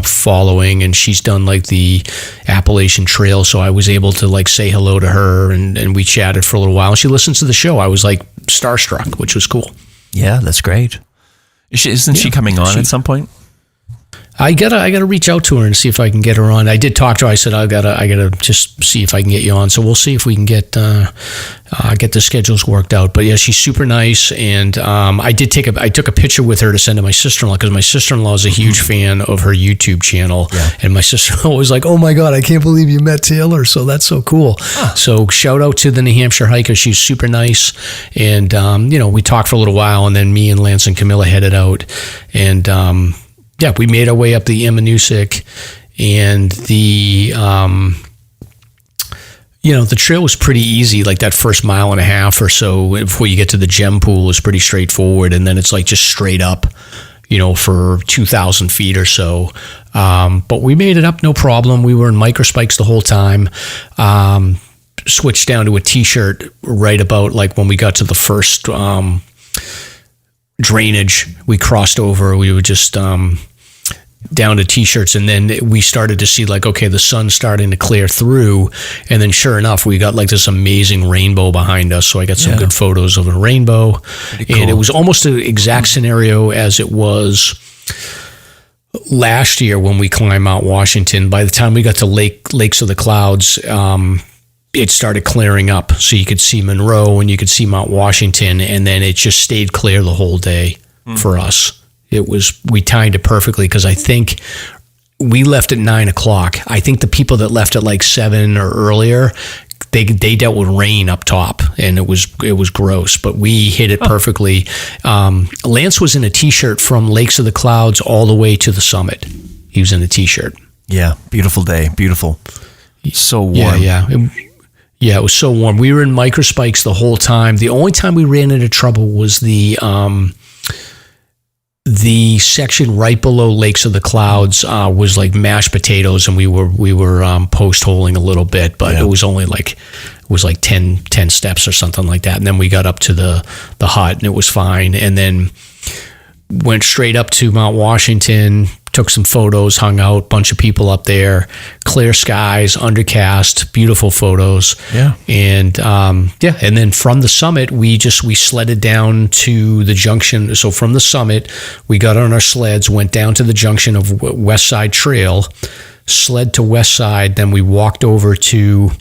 following, and she's done the Appalachian Trail. So I was able to say hello to her, and we chatted for a little while. And she listens to the show. I was starstruck, which was cool. Yeah, that's great. Isn't she coming on at some point? I gotta reach out to her and see if I can get her on. I did talk to her. I said I gotta just see if I can get you on. So we'll see if we can get the schedules worked out. But yeah, she's super nice, and I took a picture with her to send to my sister-in-law because my sister-in-law is a huge fan of her YouTube channel, and my sister-in-law was like, "Oh my God, I can't believe you met Taylor!" So that's so cool. So shout out to the New Hampshire hiker. She's super nice, and we talked for a little while, and then me and Lance and Camilla headed out, and we made our way up the Ammonoosuc, and the trail was pretty easy. That first mile and a half or so before you get to the gem pool is pretty straightforward, and then it's just straight up, for 2,000 feet or so. But we made it up, no problem. We were in microspikes the whole time. Switched down to a t-shirt right about when we got to the first drainage. We crossed over. We were just down to T-shirts, and then we started to see like, okay, the sun's starting to clear through, and then sure enough, we got like this amazing rainbow behind us. So I got some good photos of a rainbow, and it was almost an exact scenario as it was last year when we climbed Mount Washington. By the time we got to Lakes of the Clouds, it started clearing up, so you could see Monroe and you could see Mount Washington, and then it just stayed clear the whole day for us. We timed it perfectly because I think we left at 9 o'clock. I think the people that left at like 7 or earlier, they dealt with rain up top, and it was gross, but we hit it perfectly. Lance was in a T-shirt from Lakes of the Clouds all the way to the summit. He was in a T-shirt. Yeah, beautiful day, beautiful. So warm. Yeah, it was so warm. We were in microspikes the whole time. The only time we ran into trouble was the section right below Lakes of the Clouds was like mashed potatoes, and we were post holing a little bit, but it was only like 10 steps or something like that. And then we got up to the hut, and it was fine. And then went straight up to Mount Washington, took some photos, hung out, bunch of people up there, clear skies, undercast, beautiful photos. Yeah. And and then from the summit, we sledded down to the junction. So from the summit, we got on our sleds, went down to the junction of West Side Trail, sled to West Side, then we walked over to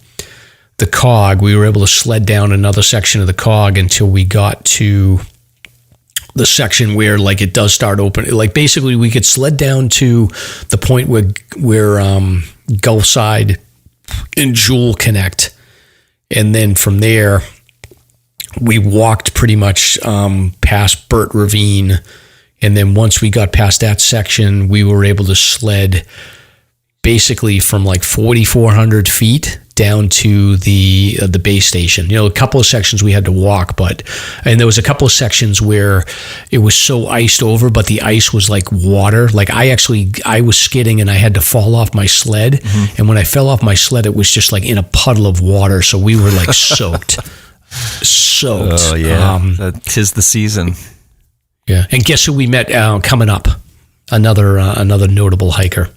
the Cog. We were able to sled down another section of the Cog until we got to the section where like it does start open. Like basically we could sled down to the point where Gulfside and Jewel connect, and then from there we walked pretty much past Burt Ravine, and then once we got past that section, we were able to sled basically from like 4,400 feet down to the base station. You know, a couple of sections we had to walk, and there was a couple of sections where it was so iced over, but the ice was like water. Like I was skidding and I had to fall off my sled. Mm-hmm. And when I fell off my sled, it was just like in a puddle of water. So we were like soaked. Oh yeah. 'Tis the season. Yeah. And guess who we met coming up? Another notable hiker.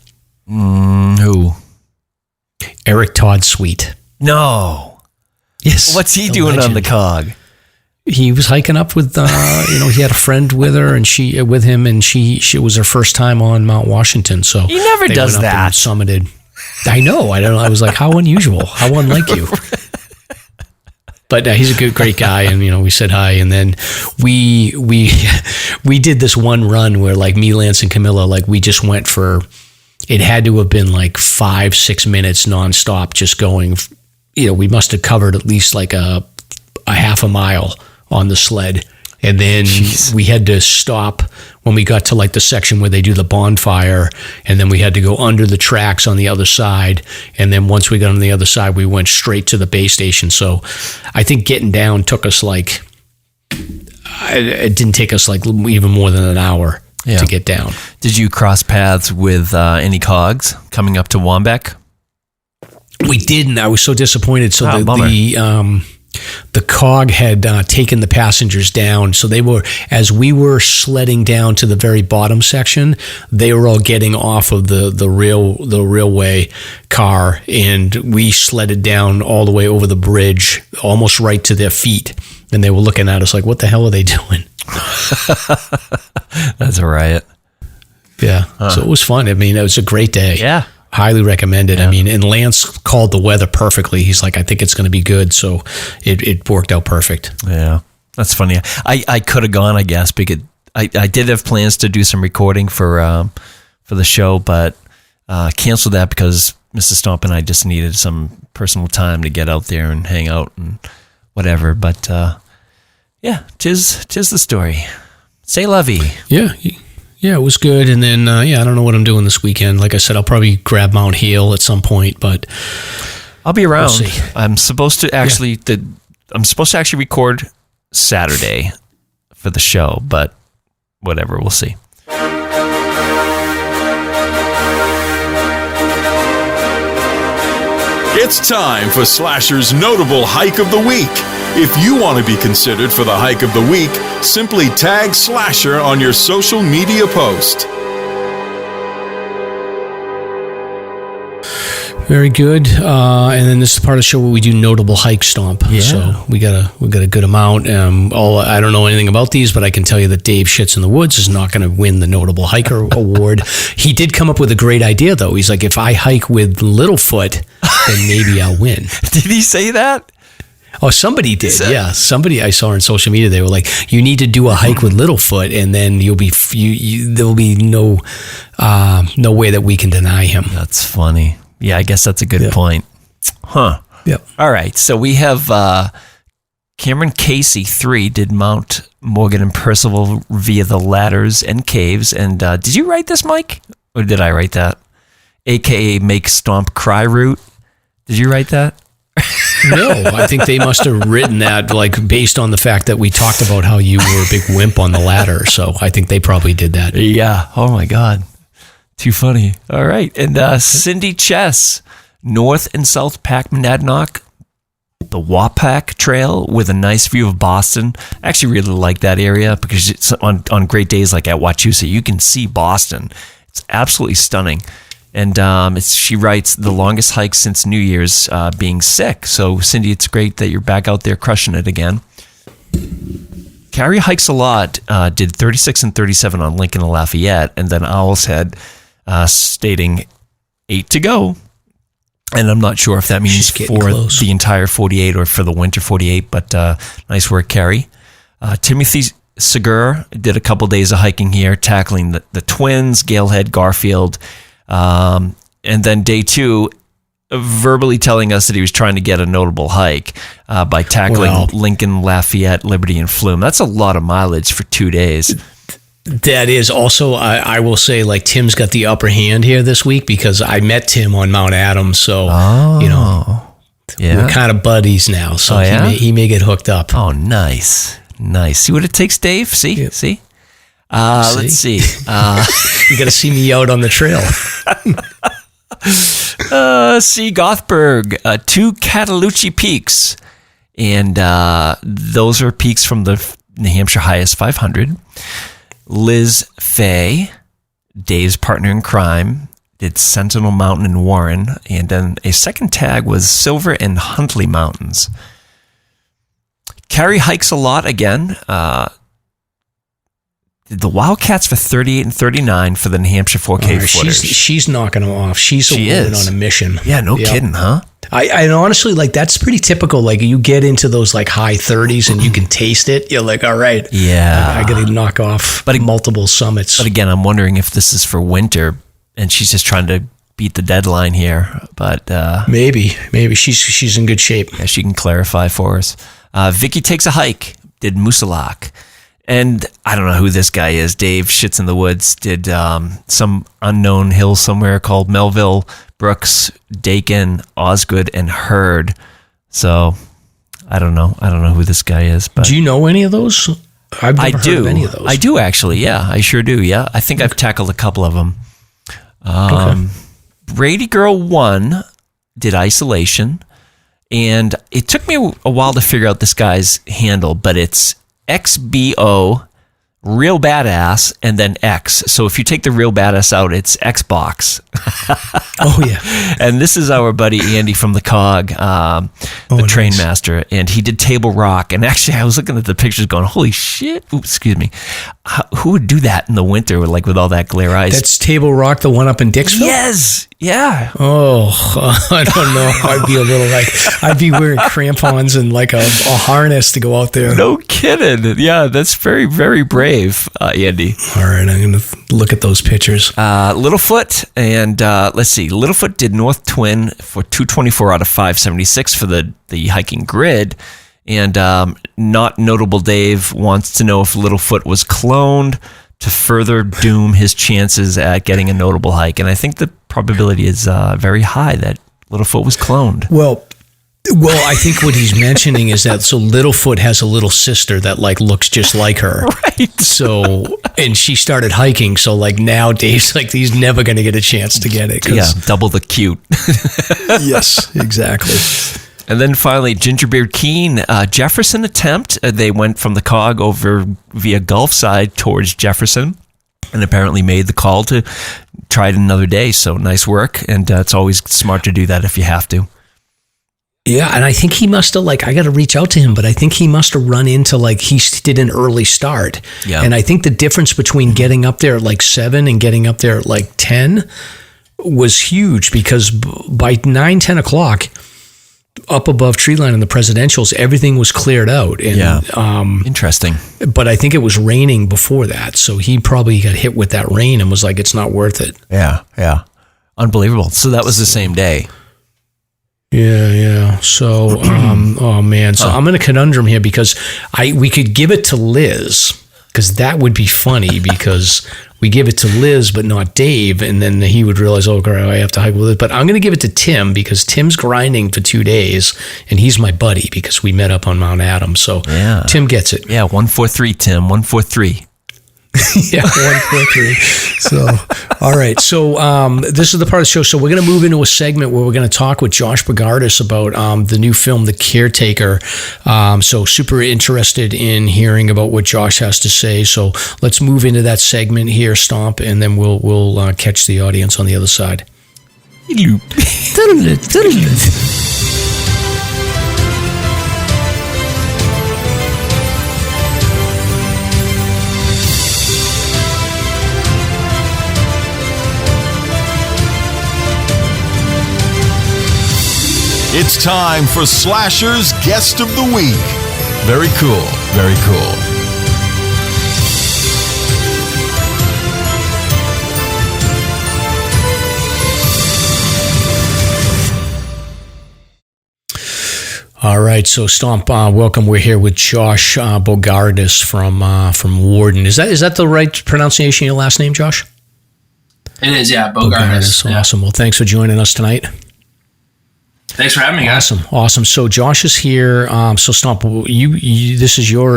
Who? Eric Todd Sweet. No. Yes. What's he doing legend on the Cog? He was hiking up with, he had a friend with her, and she with him, and she was her first time on Mount Washington. So he never does went up that. And summited. I know. I don't know. I was like, how unusual, how unlike you. But he's a great guy, and we said hi, and then we did this one run where like me, Lance, and Camilla, like we just went for. It had to have been like 5-6 minutes nonstop, just going. We must have covered at least like a half a mile on the sled, and then we had to stop when we got to like the section where they do the bonfire, and then we had to go under the tracks on the other side, and then once we got on the other side, we went straight to the base station. So, I think getting down took us like. It didn't take us like even more than an hour. Yeah. To get down. Did you cross paths with any cogs coming up to Wambeck? We didn't. I was so disappointed. So the cog had taken the passengers down. So they were, as we were sledding down to the very bottom section, they were all getting off of the railway car, and we sledded down all the way over the bridge, almost right to their feet. And they were looking at us like, what the hell are they doing? That's a riot. Yeah. So it was fun. I mean, it was a great day. Yeah. Highly recommended. Yeah. I mean, and Lance called the weather perfectly. He's like, I think it's going to be good. So it worked out perfect. Yeah. That's funny. I could have gone, I guess, because I did have plans to do some recording for the show, but canceled that because Mrs. Stomp and I just needed some personal time to get out there and hang out and whatever. But yeah, tis the story. C'est la vie. Yeah. Yeah, it was good. And then, I don't know what I'm doing this weekend. Like I said, I'll probably grab Mount Hale at some point, but I'll be around. We'll see. I'm supposed to actually record Saturday for the show, but whatever, we'll see. It's time for Slasher's Notable Hike of the Week. If you want to be considered for the Hike of the Week, simply tag Slasher on your social media post. Very good. And then this is the part of the show where we do notable hike stomp. Yeah. So we got a good amount. I don't know anything about these, but I can tell you that Dave Shits in the Woods is not going to win the Notable Hiker Award. He did come up with a great idea, though. He's like, if I hike with Littlefoot, then maybe I'll win. Did he say that? Oh, somebody did. Yeah, somebody I saw on social media. They were like, "You need to do a hike with Littlefoot, and then you'll be there will be no way that we can deny him." That's funny. Yeah, I guess that's a good point. Huh. Yep. All right. So we have Cameron Casey 3 did Mount Morgan and Percival via the ladders and caves. And did you write this, Mike, or did I write that? AKA Make Stomp Cry Route. Did you write that? No, I think they must have written that like based on the fact that we talked about how you were a big wimp on the ladder. So I think they probably did that. Yeah. Oh my God. Too funny. All right. And Cindy Chess, North and South Pack Monadnock, the Wapak Trail with a nice view of Boston. I actually really like that area because it's on great days like at Wachusett, you can see Boston. It's absolutely stunning. And she writes, the longest hike since New Year's being sick. So, Cindy, it's great that you're back out there crushing it again. Carrie Hikes a Lot did 36 and 37 on Lincoln and Lafayette, and then Owl's Head stating 8 to go. And I'm not sure if that means for the entire 48 or for the winter 48, but nice work, Carrie. Timothy Segur did a couple days of hiking here, tackling the Twins, Galehead, Garfield. And then day 2, verbally telling us that he was trying to get a notable hike by tackling Lincoln, Lafayette, Liberty, and Flume. That's a lot of mileage for 2 days. That is also, I will say, like Tim's got the upper hand here this week because I met Tim on Mount Adams. So, we're kind of buddies now. So he may get hooked up. Oh, nice. Nice. See what it takes, Dave? See? Let's see. You got to see me out on the trail. See Gothberg, 2 Cataloochee peaks. And those are peaks from the New Hampshire Highest 500. Liz Fay, Dave's partner in crime, did Sentinel Mountain in Warren. And then a second tag was Silver and Huntley Mountains. Carrie Hikes a Lot again. The Wildcats for 38 and 39 for the New Hampshire 4K footers. She's knocking them off. She's a woman on a mission. Yeah, no kidding, huh? I honestly, like, that's pretty typical. Like, you get into those, like, high 30s and you can taste it. You're like, all right. Yeah. I got to knock off multiple summits. But again, I'm wondering if this is for winter and she's just trying to beat the deadline here. But maybe she's in good shape. Yeah, she can clarify for us. Vicky Takes a Hike did Moosilauke. And I don't know who this guy is. Dave Shits in the Woods did some unknown hill somewhere called Melville, Brooks, Dakin, Osgood, and Hurd. So I don't know. I don't know who this guy is. But do you know any of those? I've never heard of any of those. I do actually. Yeah, I sure do. Yeah, I think I've tackled a couple of them. Brady Girl 1 did Isolation, and it took me a while to figure out this guy's handle, but it's XBO, Real Badass, and then X. So if you take the Real Badass out, it's Xbox. Oh, yeah. And this is our buddy Andy from the COG, the train master, and he did Table Rock. And actually, I was looking at the pictures going, holy shit. Oops, excuse me. Who would do that in the winter, like with all that glare ice? That's Table Rock, the one up in Dixville? Yes. Yeah. Oh, I don't know. I'd be a little I'd be wearing crampons and like a harness to go out there. No kidding. Yeah, that's very, very brave, Andy. All right, I'm going to look at those pictures. Littlefoot, and let's see. Littlefoot did North Twin for 224 out of 576 for the hiking grid. And Not Notable Dave wants to know if Littlefoot was cloned to further doom his chances at getting a notable hike. And I think the probability is very high that Littlefoot was cloned. Well, I think what he's mentioning is that so Littlefoot has a little sister that like looks just like her. Right. So, and she started hiking. So like now Dave's like, he's never going to get a chance to get it. Yeah, double the cute. Yes, exactly. And then finally, Gingerbeard Keen, Jefferson attempt. They went from the COG over via Gulfside towards Jefferson and apparently made the call to try it another day. So nice work. And it's always smart to do that if you have to. Yeah, and I think he must have, I got to reach out to him, but I think he must have run into, he did an early start. Yeah. And I think the difference between getting up there at 7 and getting up there at 10 was huge, because by 9, 10 o'clock, up above tree line in the presidentials, everything was cleared out. And, interesting. But I think it was raining before that, so he probably got hit with that rain and was like, it's not worth it. Yeah. Unbelievable. So that was the same day. Yeah. So, oh man. So I'm in a conundrum here, because we could give it to Liz, because that would be funny, because we give it to Liz but not Dave, and then he would realize, oh, girl, I have to hike with it. But I'm going to give it to Tim, because Tim's grinding for 2 days, and he's my buddy because we met up on Mount Adams. So Tim gets it. Yeah, 143, Tim, 143. Yeah, 143. So, all right. So, this is the part of the show. So, we're going to move into a segment where we're going to talk with Josh Bogardus about the new film, The Caretaker. So, super interested in hearing about what Josh has to say. So, let's move into that segment here, Stomp, and then we'll catch the audience on the other side. It's time for Slasher's Guest of the Week. Very cool. Very cool. All right, so Stomp, welcome. We're here with Josh Bogardus from Warden. Is that the right pronunciation of your last name, Josh? It is, yeah, Bogardus. Yeah. Awesome. Well, thanks for joining us tonight. Thanks for having me, guys. Awesome. So Josh is here. So Stomp, you this is your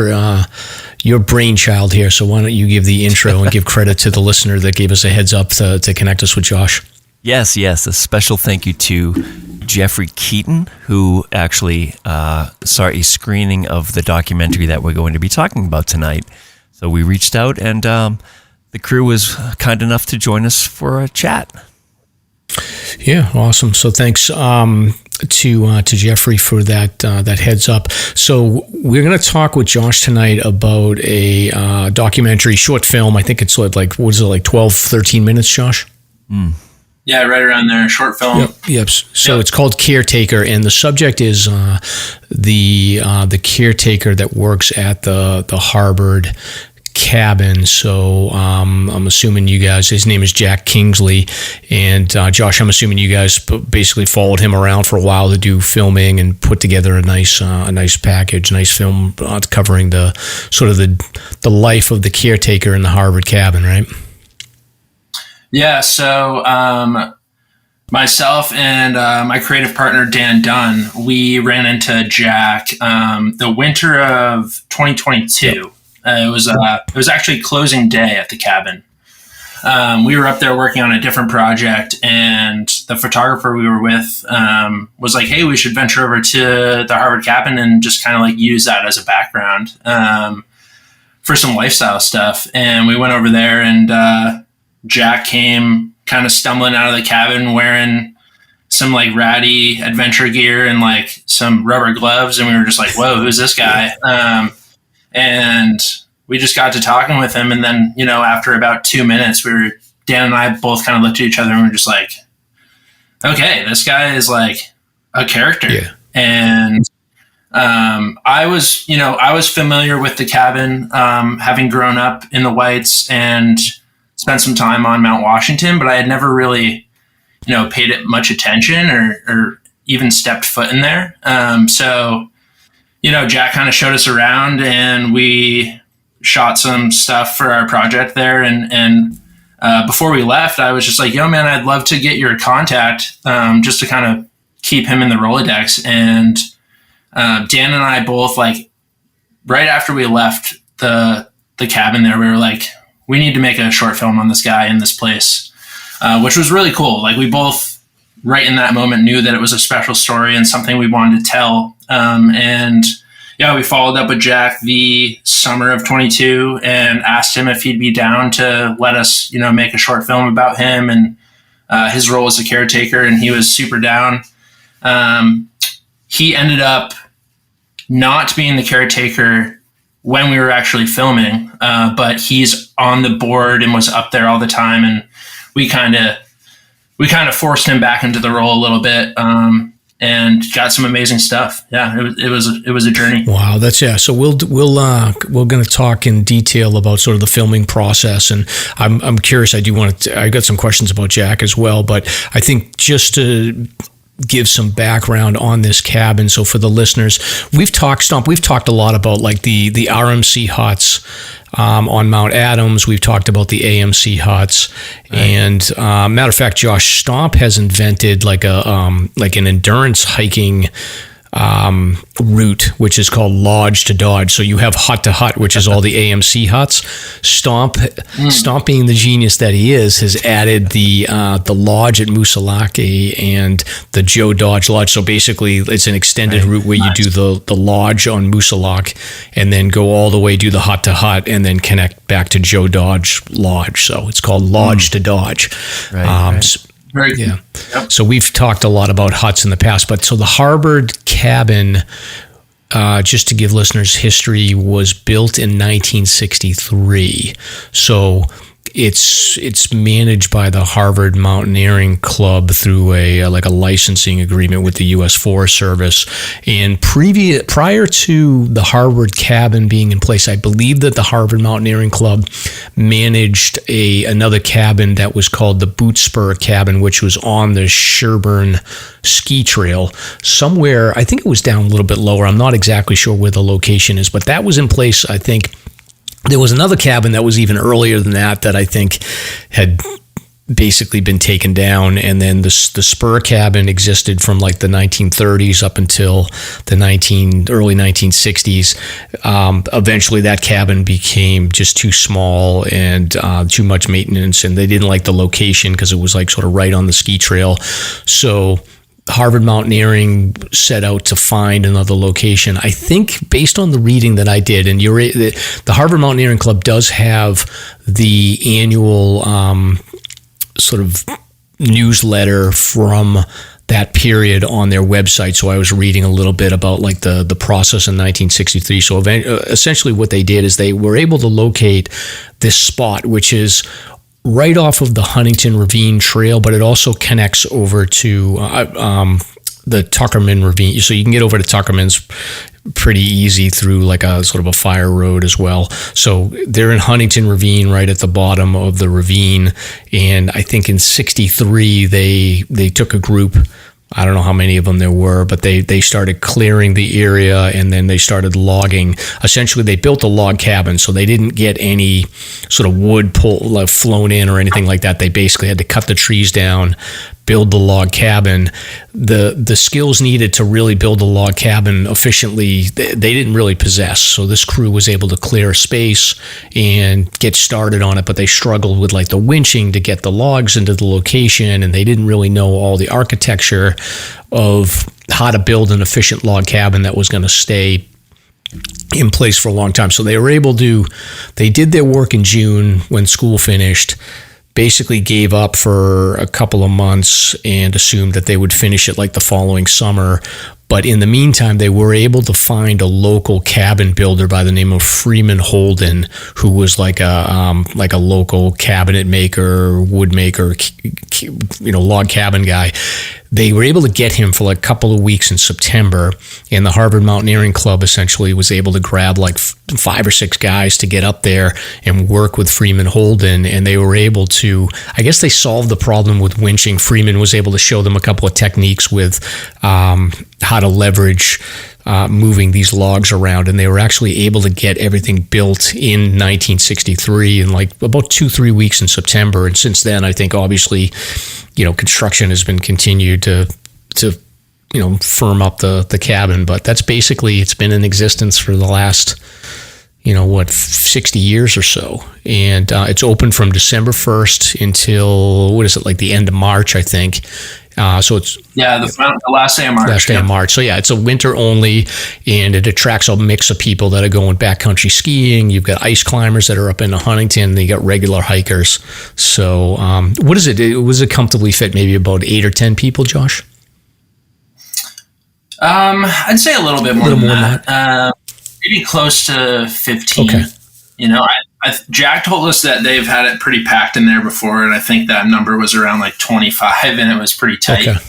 brainchild here. So why don't you give the intro and give credit to the listener that gave us a heads up to connect us with Josh? Yes. A special thank you to Jeffrey Keaton, who actually saw a screening of the documentary that we're going to be talking about tonight. So we reached out, and the crew was kind enough to join us for a chat. Yeah, awesome. So thanks to Jeffrey for that heads up. So we're going to talk with Josh tonight about a documentary short film. I think it's like 12, 13 minutes, Josh? Yeah, right around there. Short film. Yep. So It's called Caretaker, and the subject is the caretaker that works at the Harvard Cabin. So I'm assuming you guys, his name is Jack Kingsley, and Josh, I'm assuming you guys basically followed him around for a while to do filming and put together a nice package, nice film covering the sort of the life of the caretaker in the Harvard Cabin, right? Yeah. So myself and my creative partner Dan Dunn, we ran into Jack the winter of 2022. Yep. It was actually closing day at the cabin. We were up there working on a different project, and the photographer we were with was like, hey, we should venture over to the Harvard Cabin and just kind of like use that as a background for some lifestyle stuff. And we went over there, and Jack came kind of stumbling out of the cabin wearing some like ratty adventure gear and like some rubber gloves. And we were just like, whoa, who's this guy? And we just got to talking with him. And then, after about 2 minutes, Dan and I both kind of looked at each other and we were just like, okay, this guy is like a character. Yeah. And I was familiar with the cabin, having grown up in the Whites and spent some time on Mount Washington, but I had never really, paid it much attention or even stepped foot in there. So Jack kind of showed us around, and we shot some stuff for our project there. And before we left, I was just like, yo, man, I'd love to get your contact just to kind of keep him in the Rolodex. And Dan and I both, like, right after we left the cabin there, we were like, we need to make a short film on this guy in this place, which was really cool. Like, we both, right in that moment, knew that it was a special story and something we wanted to tell. And yeah, we followed up with Jack the summer of 22 and asked him if he'd be down to let us, make a short film about him and his role as a caretaker. And he was super down. He ended up not being the caretaker when we were actually filming, but he's on the board and was up there all the time. And we kind of forced him back into the role a little bit. And got some amazing stuff. Yeah, it was a journey. Wow, So we're going to talk in detail about sort of the filming process, and I'm curious. I got some questions about Jack as well, but I think just to give some background on this cabin. So for the listeners, we've talked a lot about like the RMC huts on Mount Adams. We've talked about the AMC huts, and matter of fact, Josh Stomp has invented like an endurance hiking route, which is called Lodge to Dodge. So you have hut to hut, which is all the AMC huts. Stomp being the genius that he is, has added the lodge at Moosilauke and the Joe Dodge Lodge. So basically, it's an extended route where you do the lodge on Moosilauke and then go all the way, do the hut to hut, and then connect back to Joe Dodge Lodge. So it's called Lodge to Dodge. Right. Yeah. Yep. So we've talked a lot about huts in the past, but so the Harvard Cabin, just to give listeners history, was built in 1963. So it's managed by the Harvard Mountaineering Club through a licensing agreement with the U.S. Forest Service. And prior to the Harvard Cabin being in place, I believe that the Harvard Mountaineering Club managed another cabin that was called the Boot Spur Cabin, which was on the Sherburne Ski Trail somewhere. I think it was down a little bit lower. I'm not exactly sure where the location is, but that was in place, I think. There was another cabin that was even earlier than that I think had basically been taken down, and then the Spur Cabin existed from like the 1930s up until the early 1960s. Eventually, that cabin became just too small and too much maintenance, and they didn't like the location because it was like sort of right on the ski trail. So Harvard Mountaineering set out to find another location. I think based on the reading that I did, and the Harvard Mountaineering Club does have the annual sort of newsletter from that period on their website. So I was reading a little bit about like the process in 1963. So essentially what they did is they were able to locate this spot, which is right off of the Huntington Ravine Trail, but it also connects over to the Tuckerman Ravine. So you can get over to Tuckerman's pretty easy through like a sort of a fire road as well. So they're in Huntington Ravine right at the bottom of the ravine. And I think in 63, they took a group, I don't know how many of them there were, but they started clearing the area, and then they started logging. Essentially, they built a log cabin, so they didn't get any sort of wood flown in or anything like that. They basically had to cut the trees down, build the log cabin. The skills needed to really build a log cabin efficiently, they didn't really possess. So this crew was able to clear a space and get started on it, but they struggled with like the winching to get the logs into the location, and they didn't really know all the architecture of how to build an efficient log cabin that was going to stay in place for a long time. So they did their work in June when school finished, basically gave up for a couple of months and assumed that they would finish it like the following summer. But in the meantime, they were able to find a local cabin builder by the name of Freeman Holden, who was like a local cabinet maker, wood maker, log cabin guy. They were able to get him for like a couple of weeks in September, and the Harvard Mountaineering Club essentially was able to grab like 5 or 6 guys to get up there and work with Freeman Holden, and they were able to, I guess they solved the problem with winching. Freeman was able to show them a couple of techniques with how to leverage moving these logs around, and they were actually able to get everything built in 1963 in like about 2-3 weeks in September. And since then, I think obviously, construction has been continued to firm up the cabin. But that's basically, it's been in existence for the last 60 years or so. And it's open from December 1st until, the end of March, I think. So it's the last day of March. Last day of March. So yeah, it's a winter only, and it attracts a mix of people that are going backcountry skiing. You've got ice climbers that are up in Huntington. You got regular hikers. So what is it? Was it comfortably fit? Maybe about 8 or 10 people, Josh? I'd say a little bit more than that. Maybe close to 15. Okay. Jack told us that they've had it pretty packed in there before, and I think that number was around like 25, and it was pretty tight. Okay.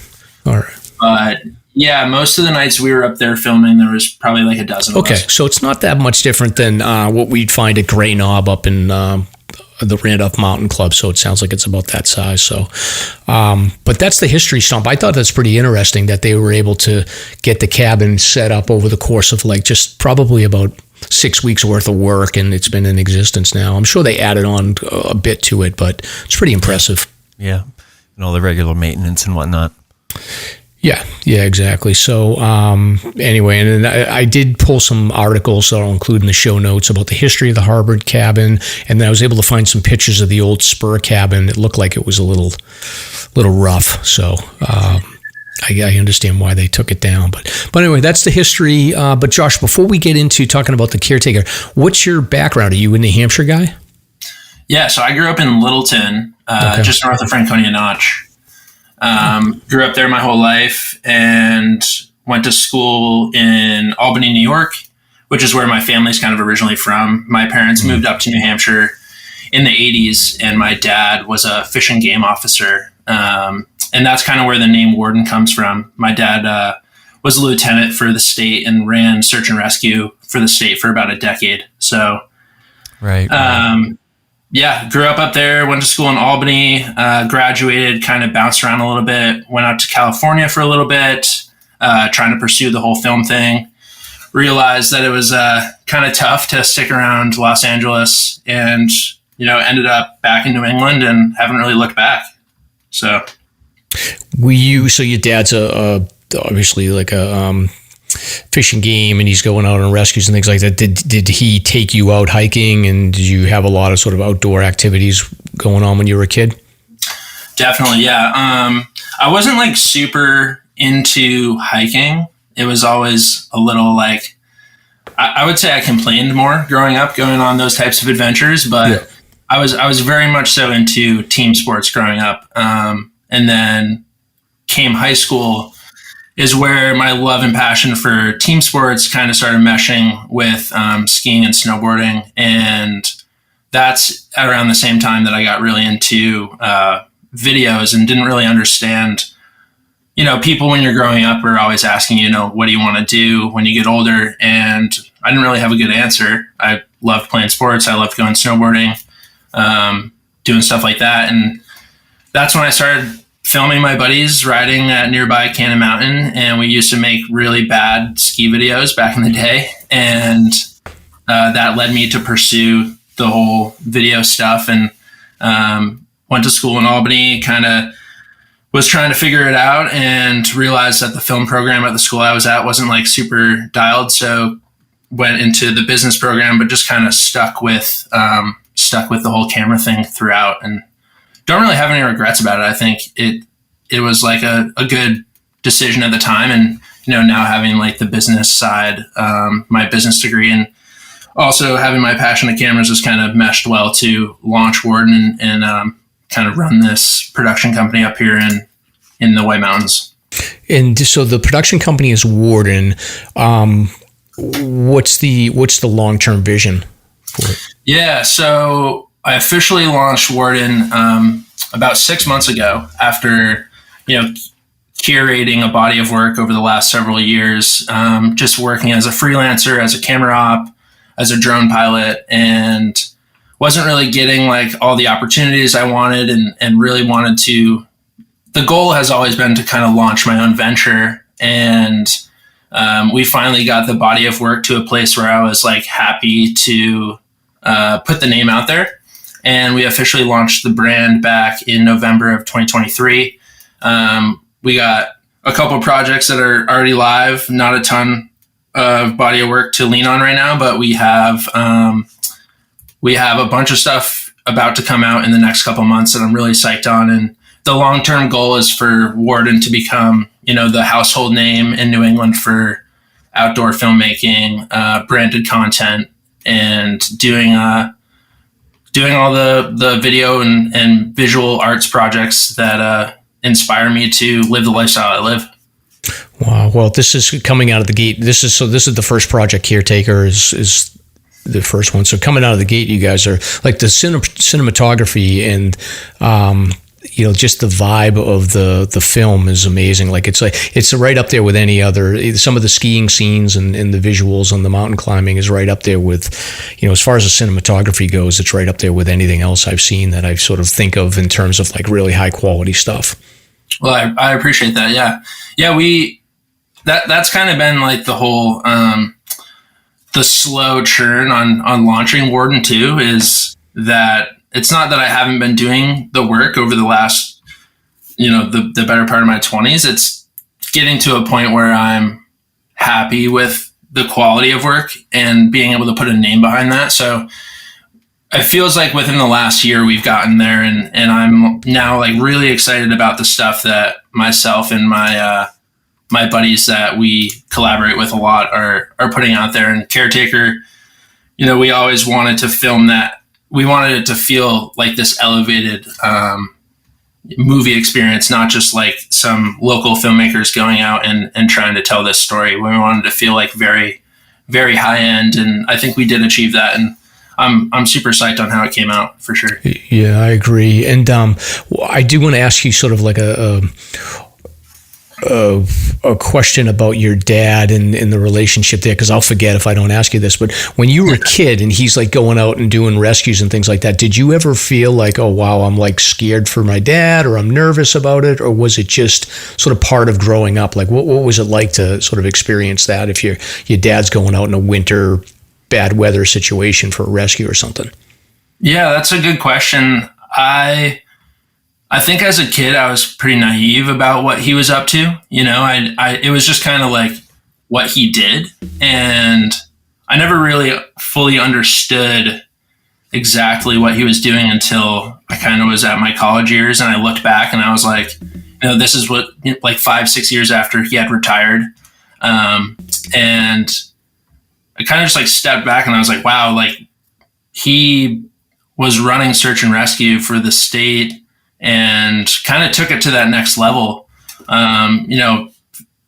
All right. But yeah, most of the nights we were up there filming, there was probably like a dozen of us. So it's not that much different than what we'd find at Gray Knob up in the Randolph Mountain Club. So it sounds like it's about that size. So, but that's the history stump. I thought that's pretty interesting that they were able to get the cabin set up over the course of like just probably about 6 weeks worth of work, and it's been in existence now. I'm sure they added on a bit to it, but it's pretty impressive. Yeah, and all the regular maintenance and whatnot. Yeah, exactly. So anyway, and then I did pull some articles that I'll include in the show notes about the history of the Harvard cabin, and then I was able to find some pictures of the old spur cabin. It looked like it was a little rough, so I understand why they took it down. But anyway, that's the history. But Josh, before we get into talking about the caretaker, what's your background? Are you a New Hampshire guy? Yeah, so I grew up in Littleton, just north of Franconia Notch. Grew up there my whole life and went to school in Albany, New York, which is where my family's kind of originally from. My parents moved up to New Hampshire in the 80s, and my dad was a fish and game officer. And that's kind of where the name Warden comes from. My dad was a lieutenant for the state and ran search and rescue for the state for about a decade. So, right. Yeah, grew up there, went to school in Albany, graduated, kind of bounced around a little bit, went out to California for a little bit, trying to pursue the whole film thing. Realized that it was kind of tough to stick around Los Angeles, and, ended up back in New England and haven't really looked back. So your dad's obviously like a fish and game, and he's going out on rescues and things like that. Did he take you out hiking, and did you have a lot of sort of outdoor activities going on when you were a kid? Definitely, yeah. I wasn't like super into hiking. It was always a little like, I would say I complained more growing up, going on those types of adventures, but yeah. I was very much so into team sports growing up. And then came high school is where my love and passion for team sports kind of started meshing with skiing and snowboarding. And that's around the same time that I got really into videos and didn't really understand, people when you're growing up are always asking, what do you want to do when you get older? And I didn't really have a good answer. I loved playing sports. I loved going snowboarding, doing stuff like that. And that's when I started filming my buddies riding at nearby Cannon Mountain, and we used to make really bad ski videos back in the day, and that led me to pursue the whole video stuff, and went to school in Albany, kind of was trying to figure it out, and realized that the film program at the school I was at wasn't like super dialed, so went into the business program, but just kind of stuck with the whole camera thing throughout, and don't really have any regrets about it. I think it was like a good decision at the time. And, now having like the business side, my business degree, and also having my passion of cameras has kind of meshed well to launch Warden and kind of run this production company up here in the White Mountains. And so the production company is Warden. What's the long-term vision for it? Yeah. So I officially launched Warden about 6 months ago after, curating a body of work over the last several years, just working as a freelancer, as a camera op, as a drone pilot, and wasn't really getting like all the opportunities I wanted, and really wanted to. The goal has always been to kind of launch my own venture, and we finally got the body of work to a place where I was like happy to put the name out there. And we officially launched the brand back in November of 2023. We got a couple of projects that are already live, not a ton of body of work to lean on right now, but we have a bunch of stuff about to come out in the next couple of months that I'm really psyched on, and the long-term goal is for Warden to become, the household name in New England for outdoor filmmaking, branded content, and doing all the video and visual arts projects that inspire me to live the lifestyle I live. Wow. Well, this is coming out of the gate. This is the first project. Caretaker is the first one. So coming out of the gate, you guys are like the cinematography and just the vibe of the film is amazing. It's right up there with any other. Some of the skiing scenes and the visuals on the mountain climbing is right up there with, as far as the cinematography goes, it's right up there with anything else I've seen that I sort of think of in terms of like really high quality stuff. Well, I appreciate that. Yeah. That's kind of been like the whole, the slow churn on launching Warden 2 is that it's not that I haven't been doing the work over the last, the better part of my 20s. It's getting to a point where I'm happy with the quality of work and being able to put a name behind that. So it feels like within the last year we've gotten there, and I'm now like really excited about the stuff that myself and my buddies that we collaborate with a lot are putting out there. And Caretaker, we always wanted to film that. We wanted it to feel like this elevated movie experience, not just like some local filmmakers going out and trying to tell this story. We wanted to feel like very, very high end, and I think we did achieve that. And I'm super psyched on how it came out, for sure. Yeah, I agree. And I do want to ask you sort of like a question about your dad and the relationship there, because I'll forget if I don't ask you this, but when you were a kid and he's like going out and doing rescues and things like that, did you ever feel like, oh wow, I'm like scared for my dad, or I'm nervous about it, or was it just sort of part of growing up? Like what was it like to sort of experience that if your dad's going out in a winter bad weather situation for a rescue or something? Yeah, that's a good question. I think as a kid, I was pretty naive about what he was up to. It was just kind of like what he did. And I never really fully understood exactly what he was doing until I kind of was at my college years. And I looked back and I was like, this is what, like 5-6 years after he had retired. And I kind of just like stepped back and I was like, wow, like he was running search and rescue for the state and kind of took it to that next level.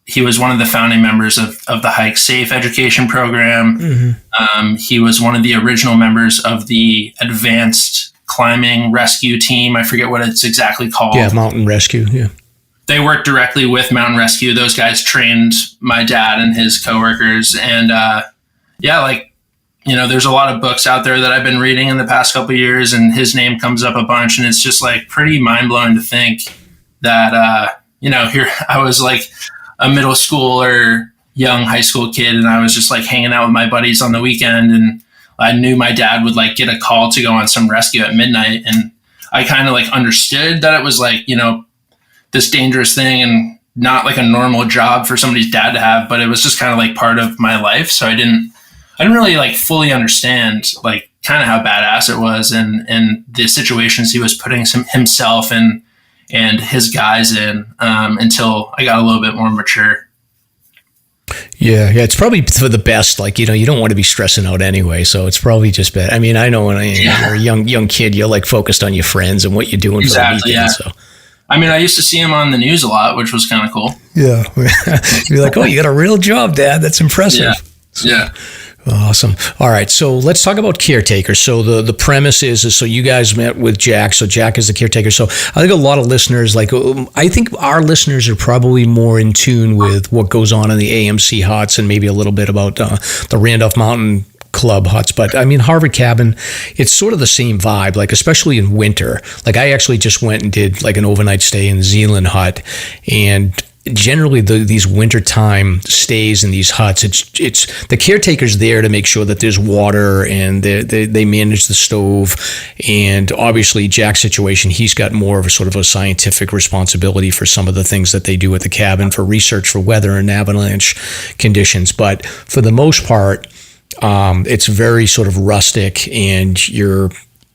He was one of the founding members of the Hike Safe education program. Mm-hmm. He was one of the original members of the advanced climbing rescue team. I forget what it's exactly called. Yeah, mountain rescue. Yeah. They worked directly with Mountain Rescue. Those guys trained my dad and his coworkers. And there's a lot of books out there that I've been reading in the past couple of years, and his name comes up a bunch, and it's just like pretty mind blowing to think that, here I was like a middle school or young high school kid, and I was just like hanging out with my buddies on the weekend, and I knew my dad would like get a call to go on some rescue at midnight. And I kind of like understood that it was like, this dangerous thing and not like a normal job for somebody's dad to have, but it was just kind of like part of my life. So I didn't really like fully understand like kind of how badass it was and the situations he was putting himself and his guys in until I got a little bit more mature. Yeah, it's probably for the best. Like, you don't want to be stressing out anyway, so it's probably just bad. I mean, I know when you're a young kid, you're like focused on your friends and what you're doing for the weekend. Yeah. So. I mean, I used to see him on the news a lot, which was kind of cool. Yeah. You're like, oh, you got a real job, Dad. That's impressive. Yeah. Awesome. All right. So let's talk about Caretaker. So the premise is so you guys met with Jack. So Jack is the caretaker. So I think a lot of listeners, I think our listeners are probably more in tune with what goes on in the AMC huts and maybe a little bit about the Randolph Mountain Club huts. But I mean, Harvard Cabin, it's sort of the same vibe, like especially in winter. Like I actually just went and did like an overnight stay in Zealand hut, and generally these wintertime stays in these huts, it's the caretaker's there to make sure that there's water and they manage the stove. And obviously Jack's situation, he's got more of a sort of a scientific responsibility for some of the things that they do at the cabin for research for weather and avalanche conditions. But for the most part, it's very sort of rustic, and you're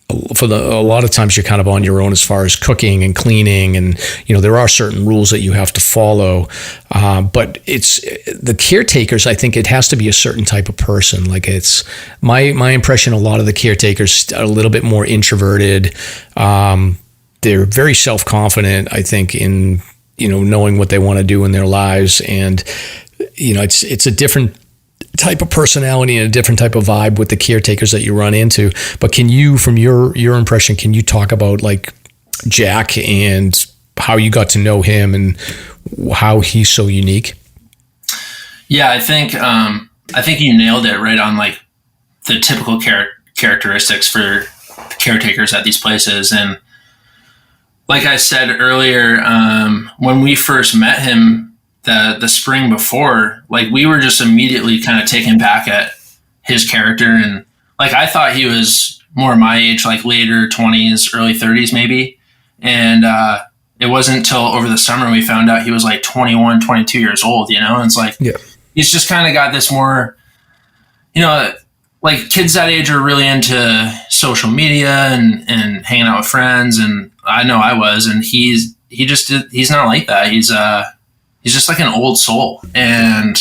a lot of times you're kind of on your own as far as cooking and cleaning, and there are certain rules that you have to follow. But it's the caretakers. I think it has to be a certain type of person. Like it's my impression. A lot of the caretakers are a little bit more introverted. They're very self-confident, I think, in knowing what they want to do in their lives, and it's a different type of personality and a different type of vibe with the caretakers that you run into. But can you, from your impression, can you talk about like Jack and how you got to know him and how he's so unique? Yeah, I think you nailed it right on, like the typical characteristics for caretakers at these places. And like I said earlier, when we first met him, the spring before, like we were just immediately kind of taken back at his character. And like, I thought he was more my age, like later 20s, early 30s, maybe. And, it wasn't until over the summer we found out he was like 21, 22 years old, and it's like, yeah, he's just kind of got this more, like kids that age are really into social media and hanging out with friends. And I know I was, and he's not like that. He's just like an old soul, and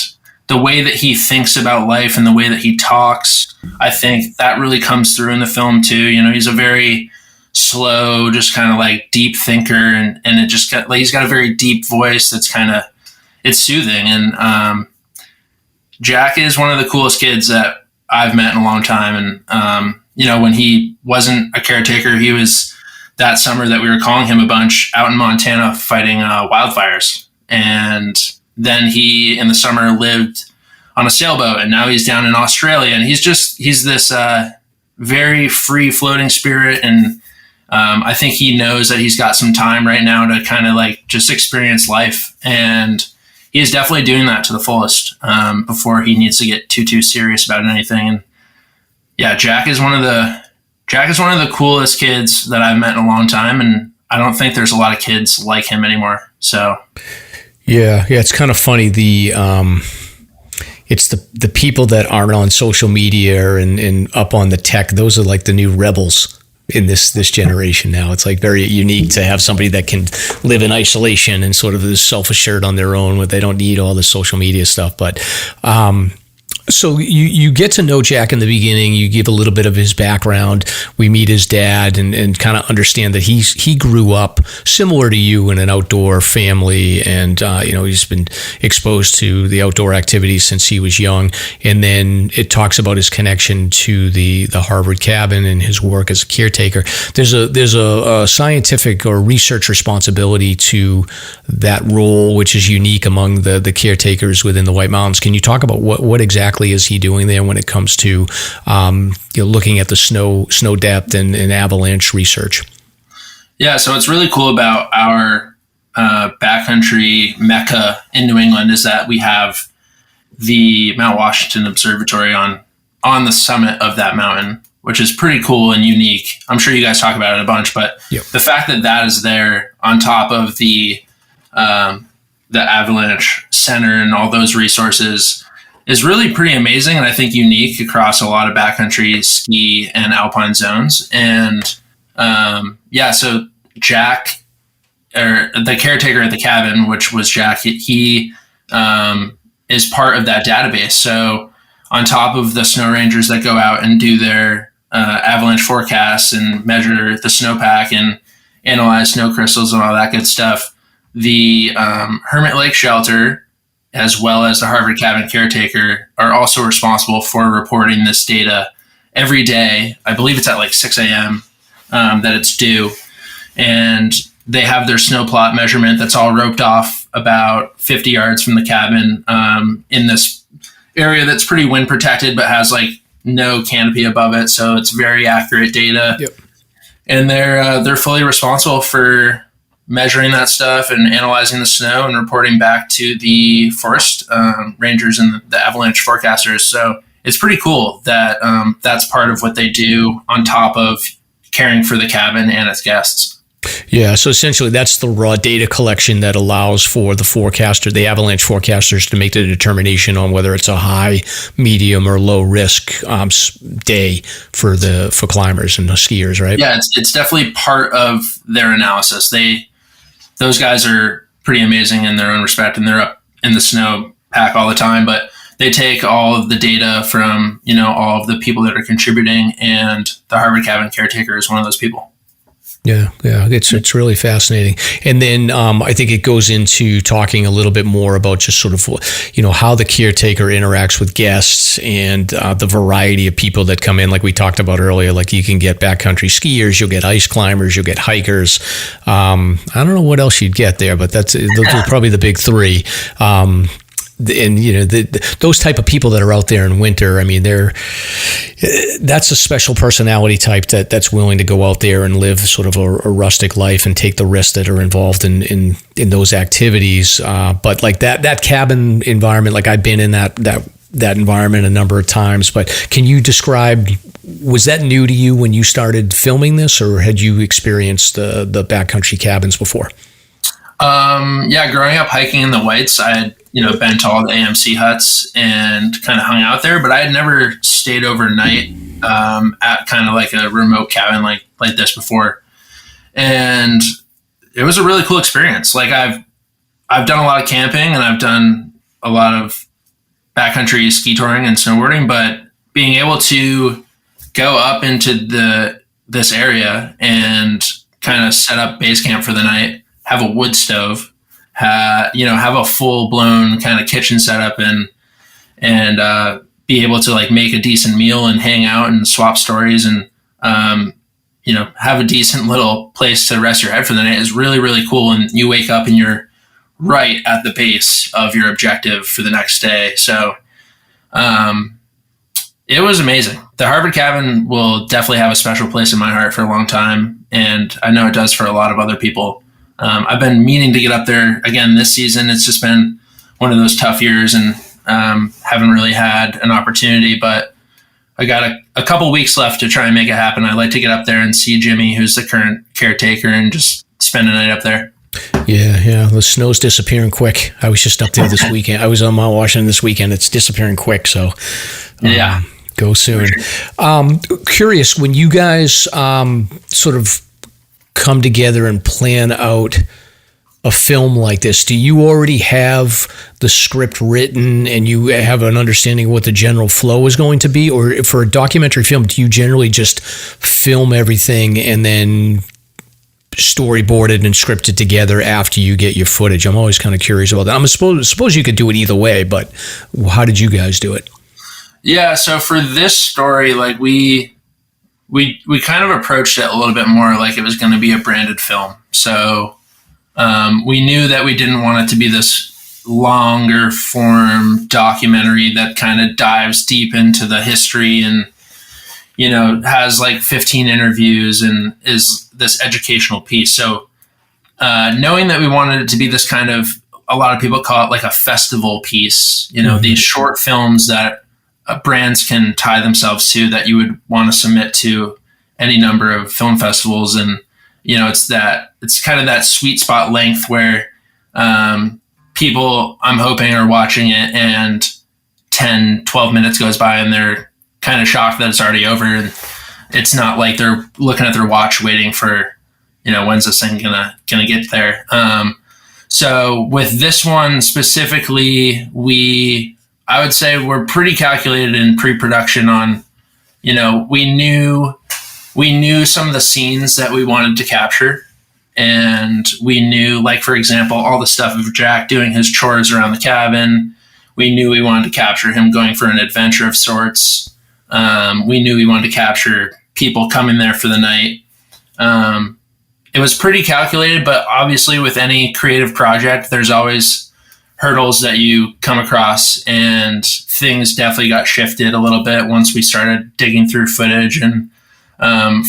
the way that he thinks about life and the way that he talks, I think that really comes through in the film too. He's a very slow, just kind of like deep thinker, and it just got like, he's got a very deep voice that's kind of, it's soothing. And Jack is one of the coolest kids that I've met in a long time. And when he wasn't a caretaker, he was that summer that we were calling him a bunch out in Montana fighting wildfires. And then he, in the summer, lived on a sailboat, and now he's down in Australia, and he's this very free floating spirit. And I think he knows that he's got some time right now to kind of like just experience life. And he is definitely doing that to the fullest before he needs to get too serious about anything. And yeah, Jack is one of the coolest kids that I've met in a long time. And I don't think there's a lot of kids like him anymore. So. Yeah, it's kind of funny. It's the people that aren't on social media and up on the tech. Those are like the new rebels in this generation now. It's like very unique to have somebody that can live in isolation and sort of is self-assured on their own, where they don't need all the social media stuff. But so you get to know Jack in the beginning. You give a little bit of his background. We meet his dad and kind of understand that he grew up similar to you in an outdoor family, and he's been exposed to the outdoor activities since he was young. And then it talks about his connection to the Harvard Cabin and his work as a caretaker. There's a scientific or research responsibility to that role, which is unique among the caretakers within the White Mountains. Can you talk about what exactly is he doing there when it comes to looking at the snow depth and avalanche research? Yeah, so what's really cool about our backcountry mecca in New England is that we have the Mount Washington Observatory on the summit of that mountain, which is pretty cool and unique. I'm sure you guys talk about it a bunch, but yep, the fact that is there on top of the avalanche center and all those resources is really pretty amazing, and I think unique across a lot of backcountry ski and alpine zones. And so Jack, or the caretaker at the cabin, which was Jack, he is part of that database. So on top of the snow rangers that go out and do their avalanche forecasts and measure the snowpack and analyze snow crystals and all that good stuff, the Hermit Lake Shelter, as well as the Harvard Cabin Caretaker, are also responsible for reporting this data every day. I believe it's at like 6 a.m. That it's due. And they have their snow plot measurement that's all roped off about 50 yards from the cabin in this area that's pretty wind protected, but has like no canopy above it. So it's very accurate data. Yep. And they're fully responsible for measuring that stuff and analyzing the snow and reporting back to the forest rangers and the avalanche forecasters. So it's pretty cool that that's part of what they do on top of caring for the cabin and its guests. Yeah, so essentially that's the raw data collection that allows for the avalanche forecasters to make the determination on whether it's a high, medium, or low risk day for climbers and the skiers, right? Yeah, it's definitely part of their analysis. Those guys are pretty amazing in their own respect, and they're up in the snow pack all the time, but they take all of the data from, all of the people that are contributing, and the Harvard Cabin Caretaker is one of those people. Yeah, it's really fascinating. And then I think it goes into talking a little bit more about just sort of, how the caretaker interacts with guests and the variety of people that come in, like we talked about earlier. Like you can get backcountry skiers, you'll get ice climbers, you'll get hikers. I don't know what else you'd get there, but those are probably the big three. And those type of people that are out there in winter, I mean, that's a special personality type that's willing to go out there and live sort of a rustic life and take the risks that are involved in those activities. But like that cabin environment, like I've been in that environment a number of times. But can you describe? Was that new to you when you started filming this, or had you experienced the backcountry cabins before? Yeah, growing up hiking in the Whites, I had been to all the AMC huts and kind of hung out there, but I had never stayed overnight at kind of like a remote cabin like this before, and it was a really cool experience. Like I've done a lot of camping and I've done a lot of backcountry ski touring and snowboarding, but being able to go up into this area and kind of set up base camp for the night, have a wood stove, have a full blown kind of kitchen setup and be able to like make a decent meal and hang out and swap stories and, have a decent little place to rest your head for the night is really, really cool. And you wake up and you're right at the base of your objective for the next day. So, it was amazing. The Harvard Cabin will definitely have a special place in my heart for a long time. And I know it does for a lot of other people. I've been meaning to get up there again this season. It's just been one of those tough years and haven't really had an opportunity, but I got a couple weeks left to try and make it happen. I'd like to get up there and see Jimmy, who's the current caretaker, and just spend a night up there. Yeah. The snow's disappearing quick. I was just up there this weekend. I was on Mount Washington this weekend. It's disappearing quick. So yeah, go soon. Curious, when you guys sort of come together and plan out a film like this, do you already have the script written and you have an understanding of what the general flow is going to be? Or for a documentary film, do you generally just film everything and then storyboard it and script it together after you get your footage? I'm always kind of curious about that. I suppose you could do it either way, but how did you guys do it? Yeah, so for this story, like we kind of approached it a little bit more like it was going to be a branded film. So we knew that we didn't want it to be this longer form documentary that kind of dives deep into the history and, has like 15 interviews and is this educational piece. So knowing that we wanted it to be this kind of, a lot of people call it like a festival piece, these short films that brands can tie themselves to that you would want to submit to any number of film festivals. And, it's kind of that sweet spot length where people, I'm hoping, are watching it and 10, 12 minutes goes by and they're kind of shocked that it's already over. And it's not like they're looking at their watch waiting for, when's this thing gonna get there. So with this one specifically, I would say we're pretty calculated in pre-production on, we knew some of the scenes that we wanted to capture, and we knew, like, for example, all the stuff of Jack doing his chores around the cabin. We knew we wanted to capture him going for an adventure of sorts. We knew we wanted to capture people coming there for the night. It was pretty calculated, but obviously with any creative project, there's always hurdles that you come across, and things definitely got shifted a little bit once we started digging through footage. And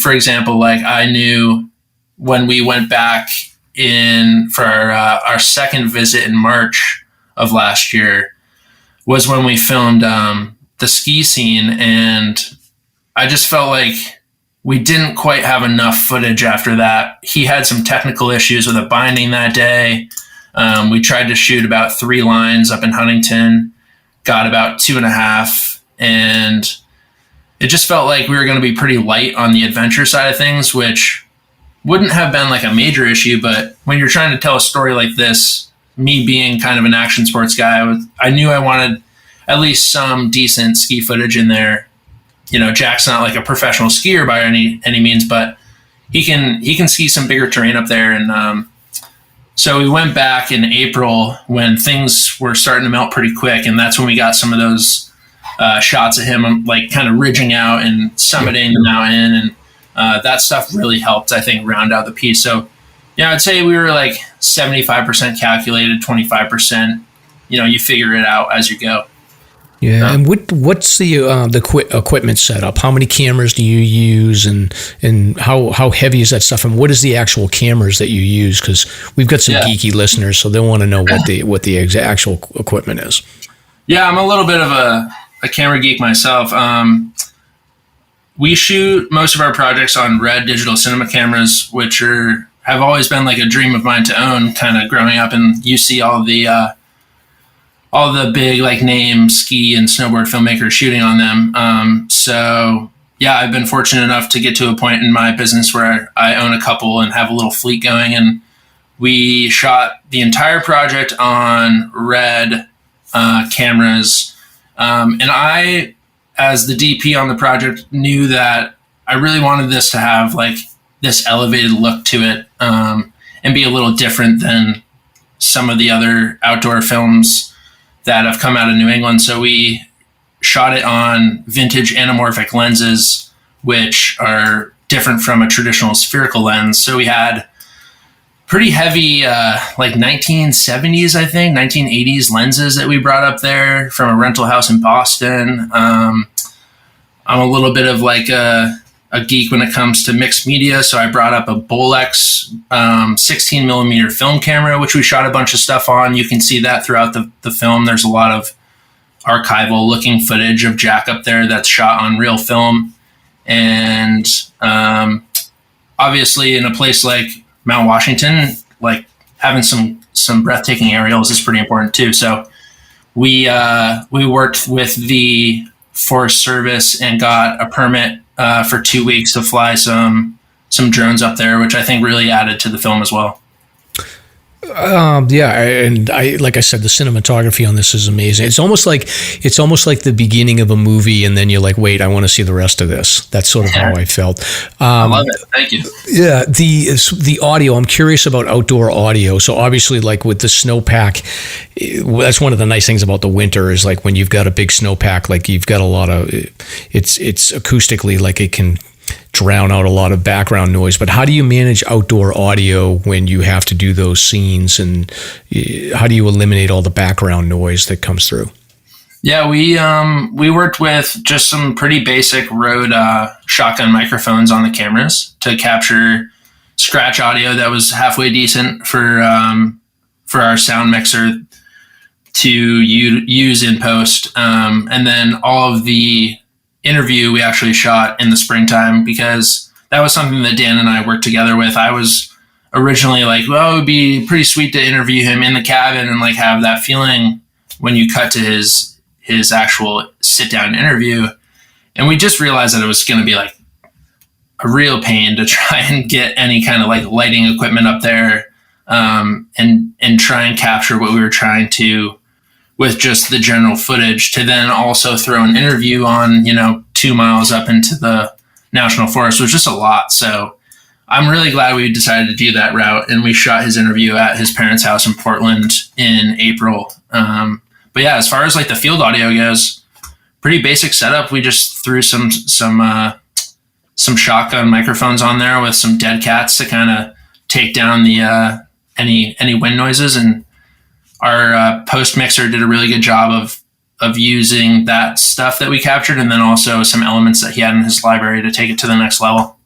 for example, like I knew when we went back in for our second visit in March of last year was when we filmed the ski scene, and I just felt like we didn't quite have enough footage after that. He had some technical issues with a binding that day. We tried to shoot about 3 lines up in Huntington, got about 2.5, and it just felt like we were going to be pretty light on the adventure side of things, which wouldn't have been like a major issue. But when you're trying to tell a story like this, me being kind of an action sports guy, I knew I wanted at least some decent ski footage in there. You know, Jack's not like a professional skier by any means, but he can ski some bigger terrain up there. And so we went back in April when things were starting to melt pretty quick, and that's when we got some of those shots of him like kind of ridging out and summiting the mountain, and that stuff really helped, I think, round out the piece. So yeah, I'd say we were like 75% calculated, 25%. You know, you figure it out as you go. Yeah, and what's the equipment setup? How many cameras do you use, and how heavy is that stuff? And what is the actual cameras that you use? Because we've got some geeky listeners, so they want to know what the actual equipment is. Yeah, I'm a little bit of a camera geek myself. We shoot most of our projects on Red digital cinema cameras, which have always been like a dream of mine to own. Kind of growing up, and you see all the big like name ski and snowboard filmmakers shooting on them. So yeah, I've been fortunate enough to get to a point in my business where I own a couple and have a little fleet going. And we shot the entire project on Red cameras. And I, as the DP on the project, knew that I really wanted this to have like this elevated look to it, and be a little different than some of the other outdoor films that have come out of New England. So we shot it on vintage anamorphic lenses, which are different from a traditional spherical lens. So we had pretty heavy, like 1970s, I think, 1980s lenses that we brought up there from a rental house in Boston. I'm a little bit of like a geek when it comes to mixed media. So I brought up a Bolex 16 millimeter film camera, which we shot a bunch of stuff on. You can see that throughout the film. There's a lot of archival looking footage of Jack up there that's shot on real film. And obviously in a place like Mount Washington, like having some breathtaking aerials is pretty important too. So we worked with the Forest Service and got a permit for 2 weeks to fly some drones up there, which I think really added to the film as well. Yeah, and like I said, the cinematography on this is amazing. It's almost like the beginning of a movie, and then you're like, wait, I want to see the rest of this. That's sort of how I felt. I love it. Thank you. Yeah, the audio. I'm curious about outdoor audio. So obviously, like with the snowpack, that's one of the nice things about the winter is like when you've got a big snowpack, like you've got a lot of it's acoustically like it can drown out a lot of background noise. But how do you manage outdoor audio when you have to do those scenes, and how do you eliminate all the background noise that comes through? Yeah, we worked with just some pretty basic Rode shotgun microphones on the cameras to capture scratch audio that was halfway decent for our sound mixer to use in post. And then all of the interview we actually shot in the springtime, because that was something that Dan and I worked together with. I was originally like, well, it would be pretty sweet to interview him in the cabin and like have that feeling when you cut to his actual sit down interview. And we just realized that it was going to be like a real pain to try and get any kind of like lighting equipment up there, and try and capture what we were trying to with just the general footage, to then also throw an interview on, 2 miles up into the National Forest was just a lot. So I'm really glad we decided to do that route. And we shot his interview at his parents' house in Portland in April. But yeah, as far as like the field audio goes, pretty basic setup. We just threw some shotgun microphones on there with some dead cats to kind of take down the any wind noises, and our post mixer did a really good job of using that stuff that we captured, and then also some elements that he had in his library to take it to the next level.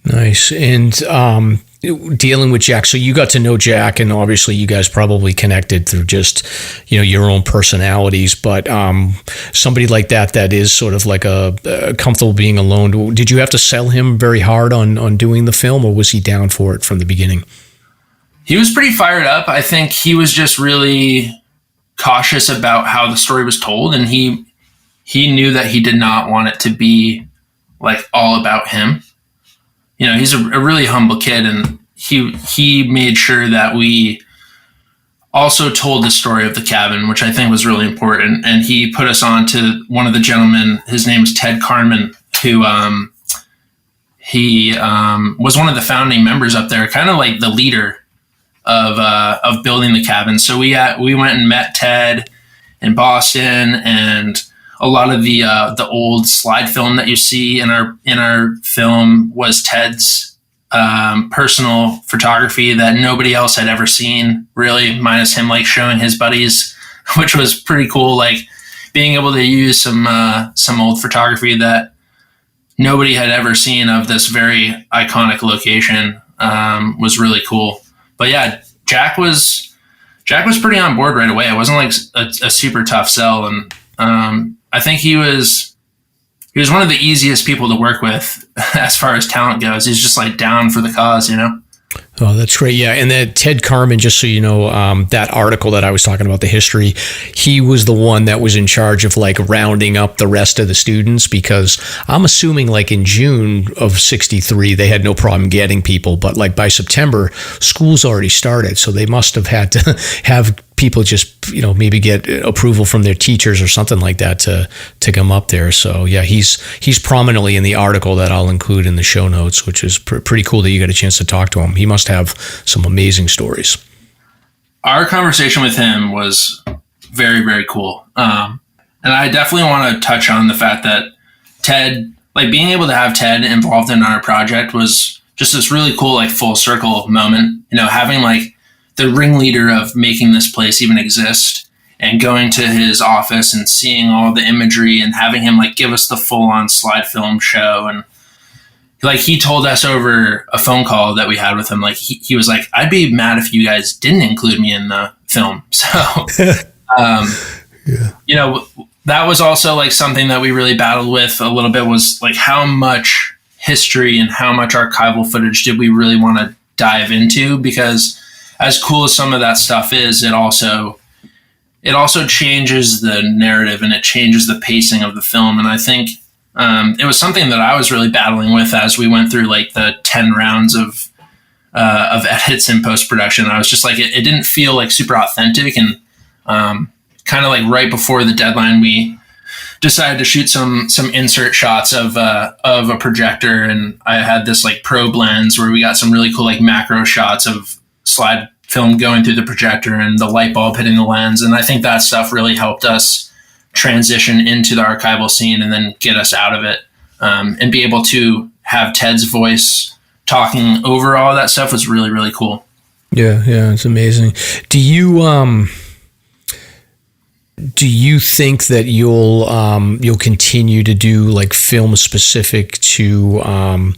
Nice. And dealing with Jack, so you got to know Jack, and obviously you guys probably connected through just, your own personalities, but somebody like that is sort of like a comfortable being alone. Did you have to sell him very hard on doing the film, or was he down for it from the beginning? He was pretty fired up. I think he was just really cautious about how the story was told, and he knew that he did not want it to be like all about him. He's a really humble kid, and he made sure that we also told the story of the cabin, which I think was really important. And he put us on to one of the gentlemen. His name is Ted Carmen, who he was one of the founding members up there, kind of like the leader of building the cabin. So we went and met Ted in Boston, and a lot of the old slide film that you see in our film was Ted's personal photography that nobody else had ever seen, really, minus him like showing his buddies, which was pretty cool. Like being able to use some old photography that nobody had ever seen of this very iconic location was really cool. But yeah, Jack was pretty on board right away. It wasn't like a super tough sell, and I think he was one of the easiest people to work with as far as talent goes. He's just like down for the cause, Oh, that's great. Yeah. And that Ted Carmen, just so you know, that article that I was talking about, the history, he was the one that was in charge of like rounding up the rest of the students, because I'm assuming like in June of 63, they had no problem getting people, but like by September, school's already started. So they must have had to have people just, maybe get approval from their teachers or something like that to come up there. So yeah, he's prominently in the article that I'll include in the show notes, which is pretty cool that you got a chance to talk to him. He must have some amazing stories. Our conversation with him was very, very cool. And I definitely want to touch on the fact that Ted, like being able to have Ted involved in our project was just this really cool, like full circle moment, having like the ringleader of making this place even exist, and going to his office and seeing all the imagery and having him like give us the full on slide film show. And like he told us over a phone call that we had with him, like he was like, I'd be mad if you guys didn't include me in the film. So, that was also like something that we really battled with a little bit, was like how much history and how much archival footage did we really want to dive into? Because as cool as some of that stuff is, it also changes the narrative and it changes the pacing of the film. And I think it was something that I was really battling with as we went through like the 10 rounds of edits in post-production. I was just like, it didn't feel like super authentic, and kind of like right before the deadline, we decided to shoot some insert shots of a projector, and I had this like probe lens where we got some really cool like macro shots of slide film going through the projector and the light bulb hitting the lens. And I think that stuff really helped us transition into the archival scene and then get us out of it. And be able to have Ted's voice talking over all that stuff was really, really cool. Yeah, it's amazing. Do you think that you'll continue to do like film specific to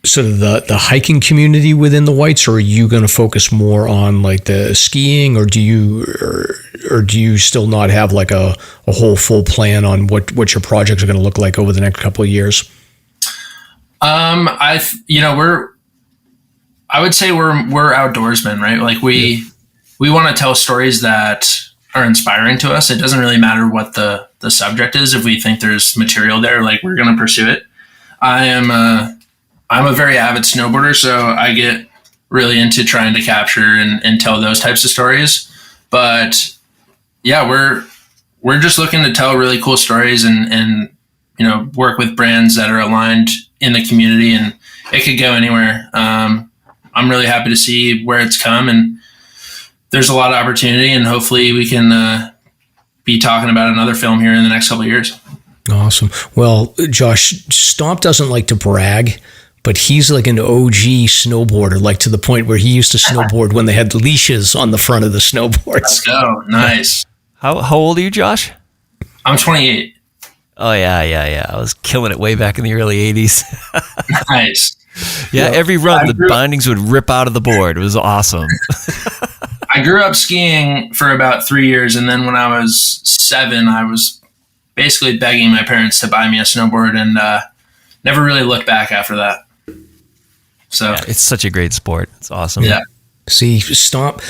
sort of the hiking community within the Whites, or are you going to focus more on like the skiing, or do you still not have like a whole full plan on what your projects are going to look like over the next couple of years? I would say we're outdoorsmen, right? Like we want to tell stories that are inspiring to us. It doesn't really matter what the subject is. If we think there's material there, like we're going to pursue it. I'm a very avid snowboarder, so I get really into trying to capture and tell those types of stories. But yeah, we're just looking to tell really cool stories and work with brands that are aligned in the community, and it could go anywhere. I'm really happy to see where it's come, and there's a lot of opportunity, and hopefully we can be talking about another film here in the next couple of years. Awesome. Well, Josh, Stomp doesn't like to brag, but he's like an OG snowboarder, like to the point where he used to snowboard when they had leashes on the front of the snowboards. Let's go. Nice. How old are you, Josh? I'm 28. Oh, yeah. I was killing it way back in the early 80s. Nice. Yeah, every run, the bindings would rip out of the board. It was awesome. I grew up skiing for about 3 years, and then when I was 7, I was basically begging my parents to buy me a snowboard, and never really looked back after that. So yeah, it's such a great sport. It's awesome. Yeah. See, Stomp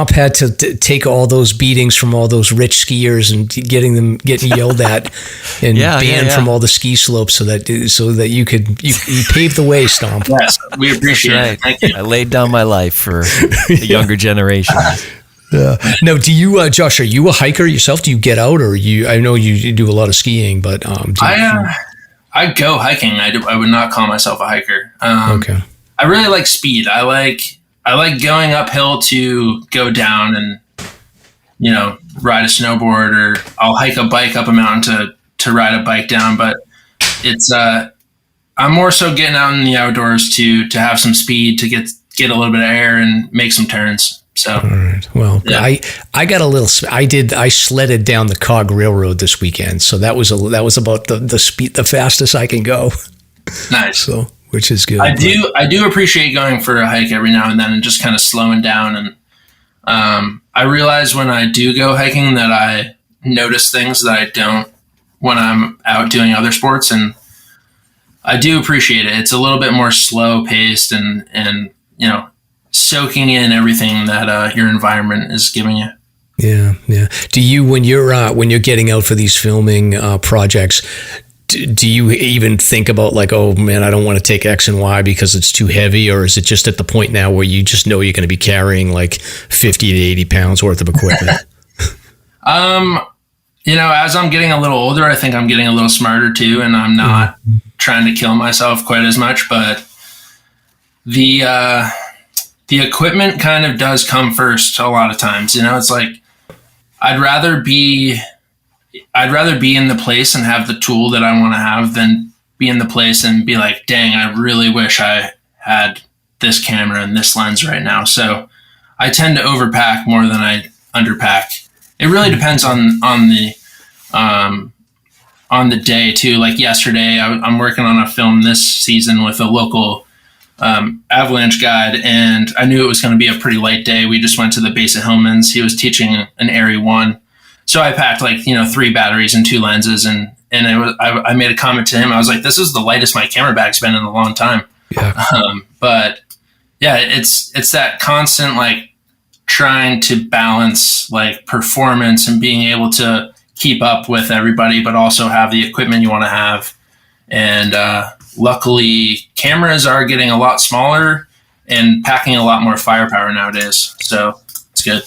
had to take all those beatings from all those rich skiers and getting yelled at and banned from all the ski slopes so that you paved the way, Stomp. Yes, we appreciate it. Thank you. I laid down my life for the younger generation. Now, do you, Josh? Are you a hiker yourself? Do you get out, or you? I know you do a lot of skiing, but I go hiking. I would not call myself a hiker. Okay. I really like speed. I like going uphill to go down and, ride a snowboard, or I'll hike a bike up a mountain to ride a bike down. But it's, I'm more so getting out in the outdoors to have some speed, to get a little bit of air and make some turns. So, all right. Well, yeah. I got a little, I sledded down the Cog Railroad this weekend. So that was about the speed, the fastest I can go. Nice. So, which is good. I do appreciate going for a hike every now and then and just kind of slowing down. And I realize when I do go hiking that I notice things that I don't when I'm out doing other sports. And I do appreciate it. It's a little bit more slow paced and soaking in everything that your environment is giving you. Yeah. Do you, when you're getting out for these filming projects, do you even think about like, oh man, I don't want to take X and Y because it's too heavy, or is it just at the point now where you just know you're going to be carrying like 50 to 80 pounds worth of equipment? As I'm getting a little older, I think I'm getting a little smarter too, and I'm not trying to kill myself quite as much, but the equipment kind of does come first a lot of times. It's like I'd rather be in the place and have the tool that I want to have than be in the place and be like, dang, I really wish I had this camera and this lens right now. So I tend to overpack more than I underpack. It really depends on the day too. Like yesterday, I'm working on a film this season with a local avalanche guide, and I knew it was going to be a pretty light day. We just went to the base of Hillman's. He was teaching an Area 1. So I packed 3 batteries and 2 lenses, and I made a comment to him. I was like, this is the lightest my camera bag's been in a long time. Yeah. But yeah, it's that constant trying to balance performance and being able to keep up with everybody, but also have the equipment you want to have. And luckily, cameras are getting a lot smaller and packing a lot more firepower nowadays. So it's good.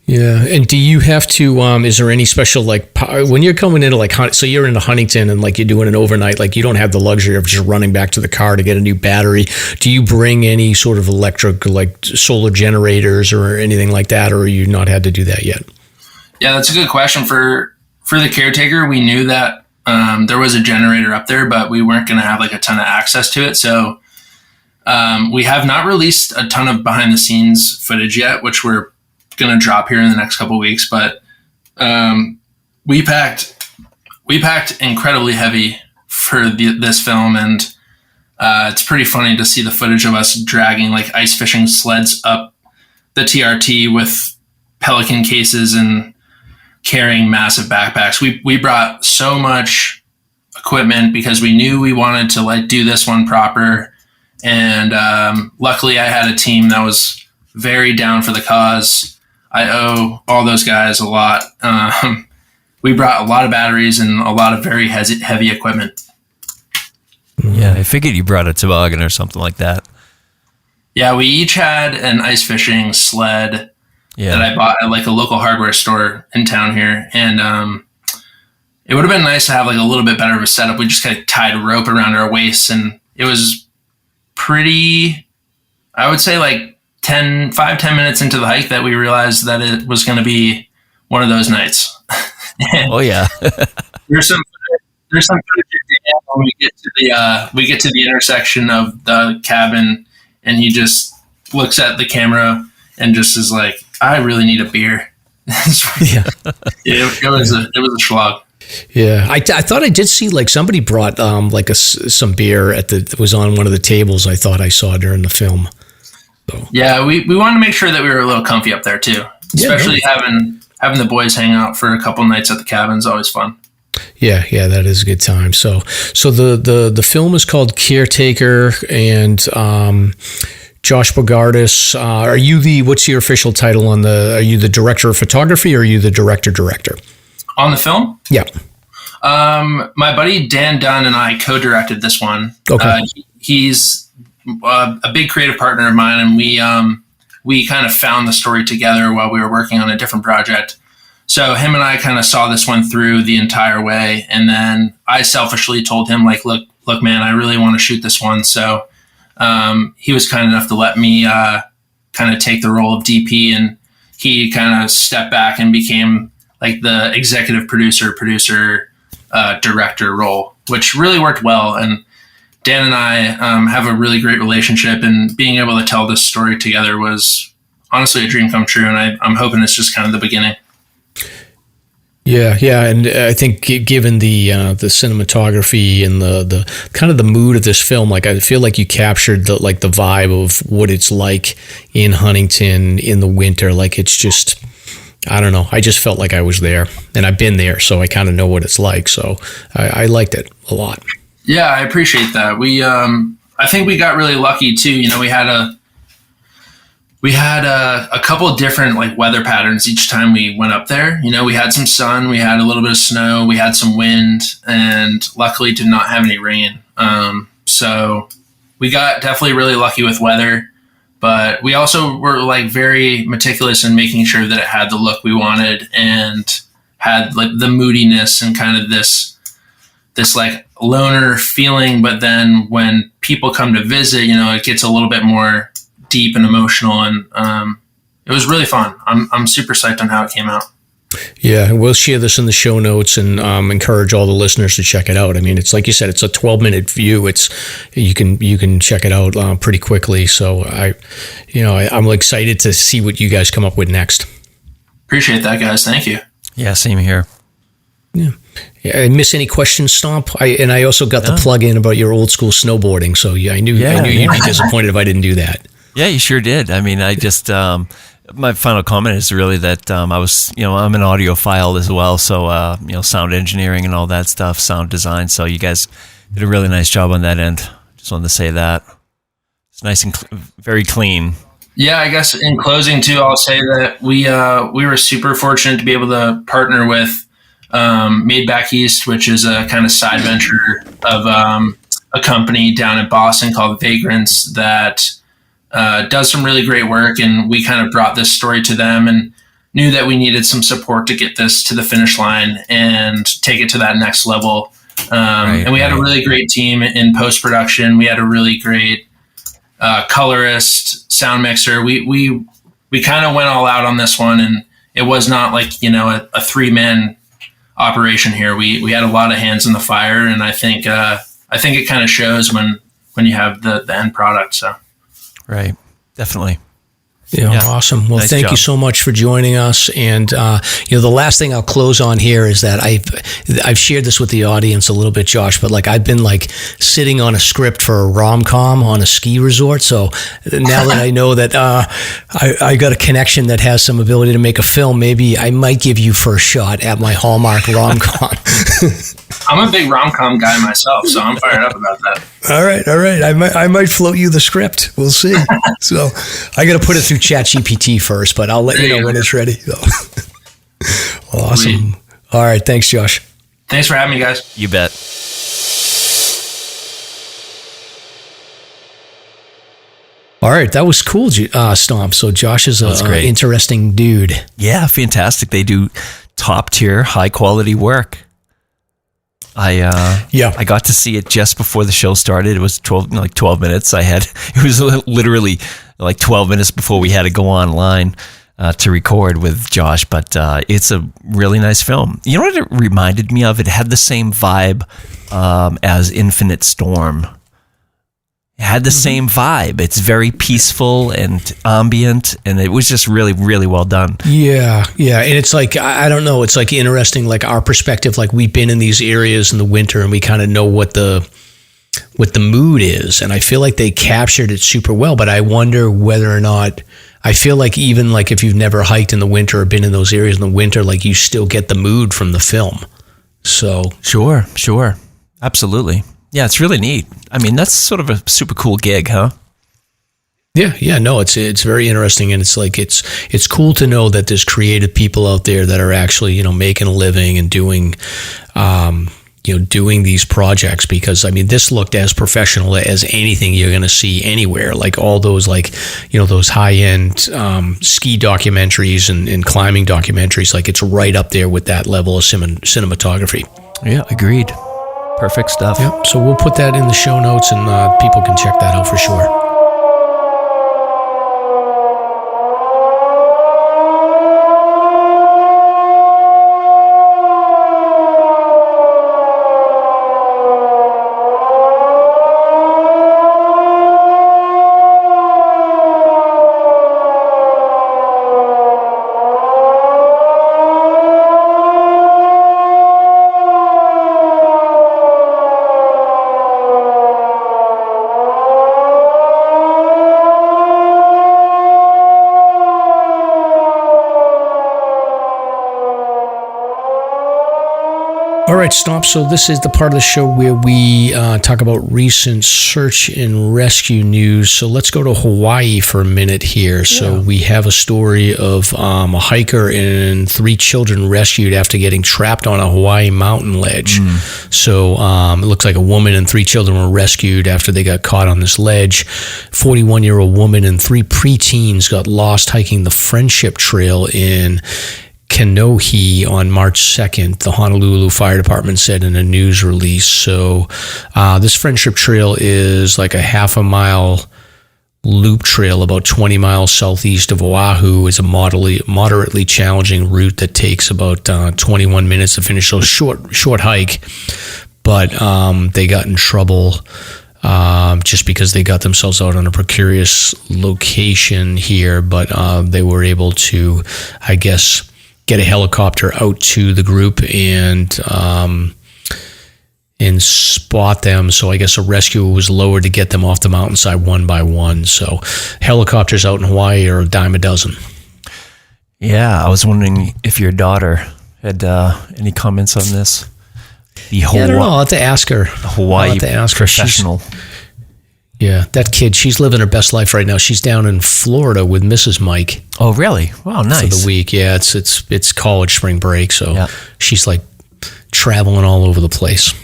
Yeah. And do you have to, is there any special, when you're coming into so you're into Huntington and you're doing an overnight, you don't have the luxury of just running back to the car to get a new battery. Do you bring any sort of electric, solar generators or anything like that, or are you not had to do that yet? Yeah, that's a good question. For the caretaker, we knew that there was a generator up there, but we weren't going to have a ton of access to it. So we have not released a ton of behind the scenes footage yet, which we're going to drop here in the next couple of weeks. But we packed incredibly heavy for this film, and it's pretty funny to see the footage of us dragging ice fishing sleds up the TRT with Pelican cases and carrying massive backpacks. We brought so much equipment because we knew we wanted to do this one proper. And luckily I had a team that was very down for the cause. I owe all those guys a lot. We brought a lot of batteries and a lot of very heavy equipment. Yeah, I figured you brought a toboggan or something like that. Yeah, we each had an ice fishing sled that I bought at a local hardware store in town here. And it would have been nice to have a little bit better of a setup. We just tied a rope around our waists, and it was pretty, I would say 5-10 minutes into the hike that we realized that it was going to be one of those nights. Oh yeah. There's some footage when we get to the intersection of the cabin, and he just looks at the camera and just is like, I really need a beer. Yeah. It was a slog. Yeah, I thought I did see like somebody brought like some beer that was on one of the tables. I thought I saw during the film. So. Yeah, we wanted to make sure that we were a little comfy up there too, especially having the boys hang out for a couple nights at the cabin is always fun. Yeah, that is a good time. So the film is called Caretaker, and Josh Bogardus. What's your official title on are you the director of photography, or are you the director? On the film? Yeah. My buddy Dan Dunn and I co-directed this one. Okay. He's a big creative partner of mine, and we kind of found the story together while we were working on a different project. So him and I kind of saw this one through the entire way, and then I selfishly told him, like, look, man, I really want to shoot this one. So he was kind enough to let me kind of take the role of DP, and he kind of stepped back and became like the executive producer, director role, which really worked well. And Dan and I have a really great relationship, and being able to tell this story together was honestly a dream come true. And I'm hoping it's just kind of the beginning. Yeah, and I think given the cinematography and the kind of the mood of this film, like I feel like you captured the vibe of what it's like in Huntington in the winter. Like it's just, I don't know, I just felt like I was there, and I've been there, so I kind of know what it's like. So I liked it a lot. Yeah, I appreciate that. I think we got really lucky too. You know, we had a couple of different like weather patterns each time we went up there. You know, we had some sun, we had a little bit of snow, we had some wind, and luckily did not have any rain. So we got definitely really lucky with weather, but we also were like very meticulous in making sure that it had the look we wanted and had like the moodiness and kind of this like loner feeling. But then when people come to visit, you know, it gets a little bit more deep and emotional, and it was really fun. I'm super psyched on how it came out. Yeah, we'll share this in the show notes and encourage all the listeners to check it out. I mean, it's like you said, it's a 12-minute view. You can check it out pretty quickly. So I'm excited to see what you guys come up with next. Appreciate that, guys. Thank you. Yeah, same here. Yeah. I miss any questions, Stomp? I also got the plug in about your old school snowboarding. So I knew you'd be disappointed if I didn't do that. Yeah, you sure did. I mean, I just my final comment is really that I was, I'm an audiophile as well, so sound engineering and all that stuff, sound design. So you guys did a really nice job on that end. Just wanted to say that it's nice and very clean. Yeah, I guess in closing too, I'll say that we were super fortunate to be able to partner with Made Back East, which is a kind of side venture of a company down in Boston called Vagrants that does some really great work, and we kind of brought this story to them and knew that we needed some support to get this to the finish line and take it to that next level. And we had a really great team in post-production. We had a really great colorist, sound mixer. We kind of went all out on this one, and it was not like, a 3-man operation here. We had a lot of hands in the fire, and I think it kind of shows when you have the end product. So. Right. Definitely. Yeah, awesome. Well, thank you so much for joining us. And the last thing I'll close on here is that I've shared this with the audience a little bit, Josh, but like I've been like sitting on a script for a rom-com on a ski resort. So now that I know that I got a connection that has some ability to make a film, maybe I might give you first shot at my Hallmark rom-com. I'm a big rom-com guy myself, so I'm fired up about that. All right. I might float you the script. We'll see. So I got to put it through ChatGPT first, but I'll let you know when it's ready. So. Awesome. Sweet. All right. Thanks, Josh. Thanks for having me, guys. You bet. All right. That was cool, Stomp. So Josh is an interesting dude. Yeah, fantastic. They do top tier, high quality work. I got to see it just before the show started. It was 12 minutes. It was literally like 12 minutes before we had to go online to record with Josh, but it's a really nice film. You know what it reminded me of? It had the same vibe as Infinite Storm. had the same vibe. It's very peaceful and ambient, and it was just really, really well done. Yeah. And it's like, I don't know, it's like interesting, like our perspective, like we've been in these areas in the winter and we kind of know what the mood is. And I feel like they captured it super well, but I wonder whether or not, I feel like even like if you've never hiked in the winter or been in those areas in the winter, like you still get the mood from the film. So Sure. Absolutely. Yeah, it's really neat. I mean, that's sort of a super cool gig, huh? Yeah, no, it's very interesting, and it's like it's cool to know that there's creative people out there that are actually making a living and doing doing these projects, because I mean this looked as professional as anything you're going to see anywhere. Like all those those high end ski documentaries and climbing documentaries, like it's right up there with that level of cinematography. Yeah, agreed. Perfect stuff. Yep. So we'll put that in the show notes, and people can check that out for sure. All right, Stomp. So this is the part of the show where we talk about recent search and rescue news. So let's go to Hawaii for a minute here. So we have a story of a hiker and 3 children rescued after getting trapped on a Hawaii mountain ledge. So it looks like a woman and 3 children were rescued after they got caught on this ledge. 41-year-old woman and 3 preteens got lost hiking the Friendship Trail in Kanohi on March 2nd, the Honolulu Fire Department said in a news release. So this Friendship Trail is like a half a mile loop trail about 20 miles southeast of Oahu. It's a moderately challenging route that takes about 21 minutes to finish. So short hike, but they got in trouble just because they got themselves out on a precarious location here, but they were able to, I guess, get a helicopter out to the group and spot them. So I guess a rescue was lowered to get them off the mountainside one by one. So helicopters out in Hawaii are a dime a dozen. Yeah, I was wondering if your daughter had any comments on this. I don't know. I'll have to ask her. Hawaii professional. Yeah, that kid, she's living her best life right now. She's down in Florida with Mrs. Mike. Oh, really? Wow, nice. For the week. Yeah, it's college spring break, so she's like traveling all over the place.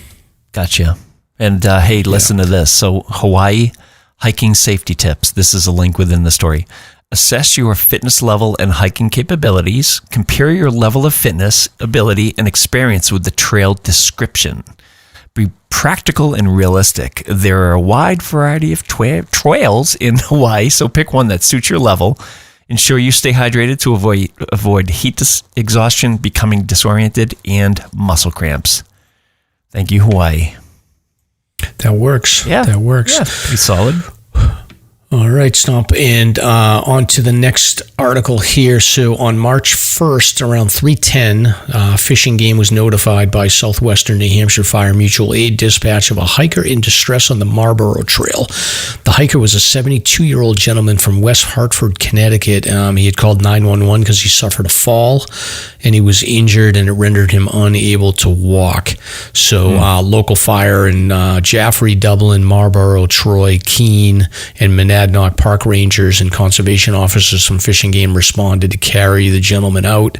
Gotcha. And hey, listen to this. So Hawaii hiking safety tips. This is a link within the story. Assess your fitness level and hiking capabilities. Compare your level of fitness, ability, and experience with the trail description. Be practical and realistic. There are a wide variety of trails in Hawaii, so pick one that suits your level. Ensure you stay hydrated to avoid heat exhaustion, becoming disoriented, and muscle cramps. Thank you, Hawaii. That works. Yeah. That works. Yeah, pretty solid. All right, Stomp. And on to the next article here. So on March 1st, around 3:10, Fishing Game was notified by Southwestern New Hampshire Fire Mutual Aid Dispatch of a hiker in distress on the Marlboro Trail. The hiker was a 72-year-old gentleman from West Hartford, Connecticut. He had called 911 because he suffered a fall, and he was injured, and it rendered him unable to walk. So local fire in Jaffrey, Dublin, Marlboro, Troy, Keene, and Monadnock park rangers and conservation officers from Fishing Game responded to carry the gentleman out.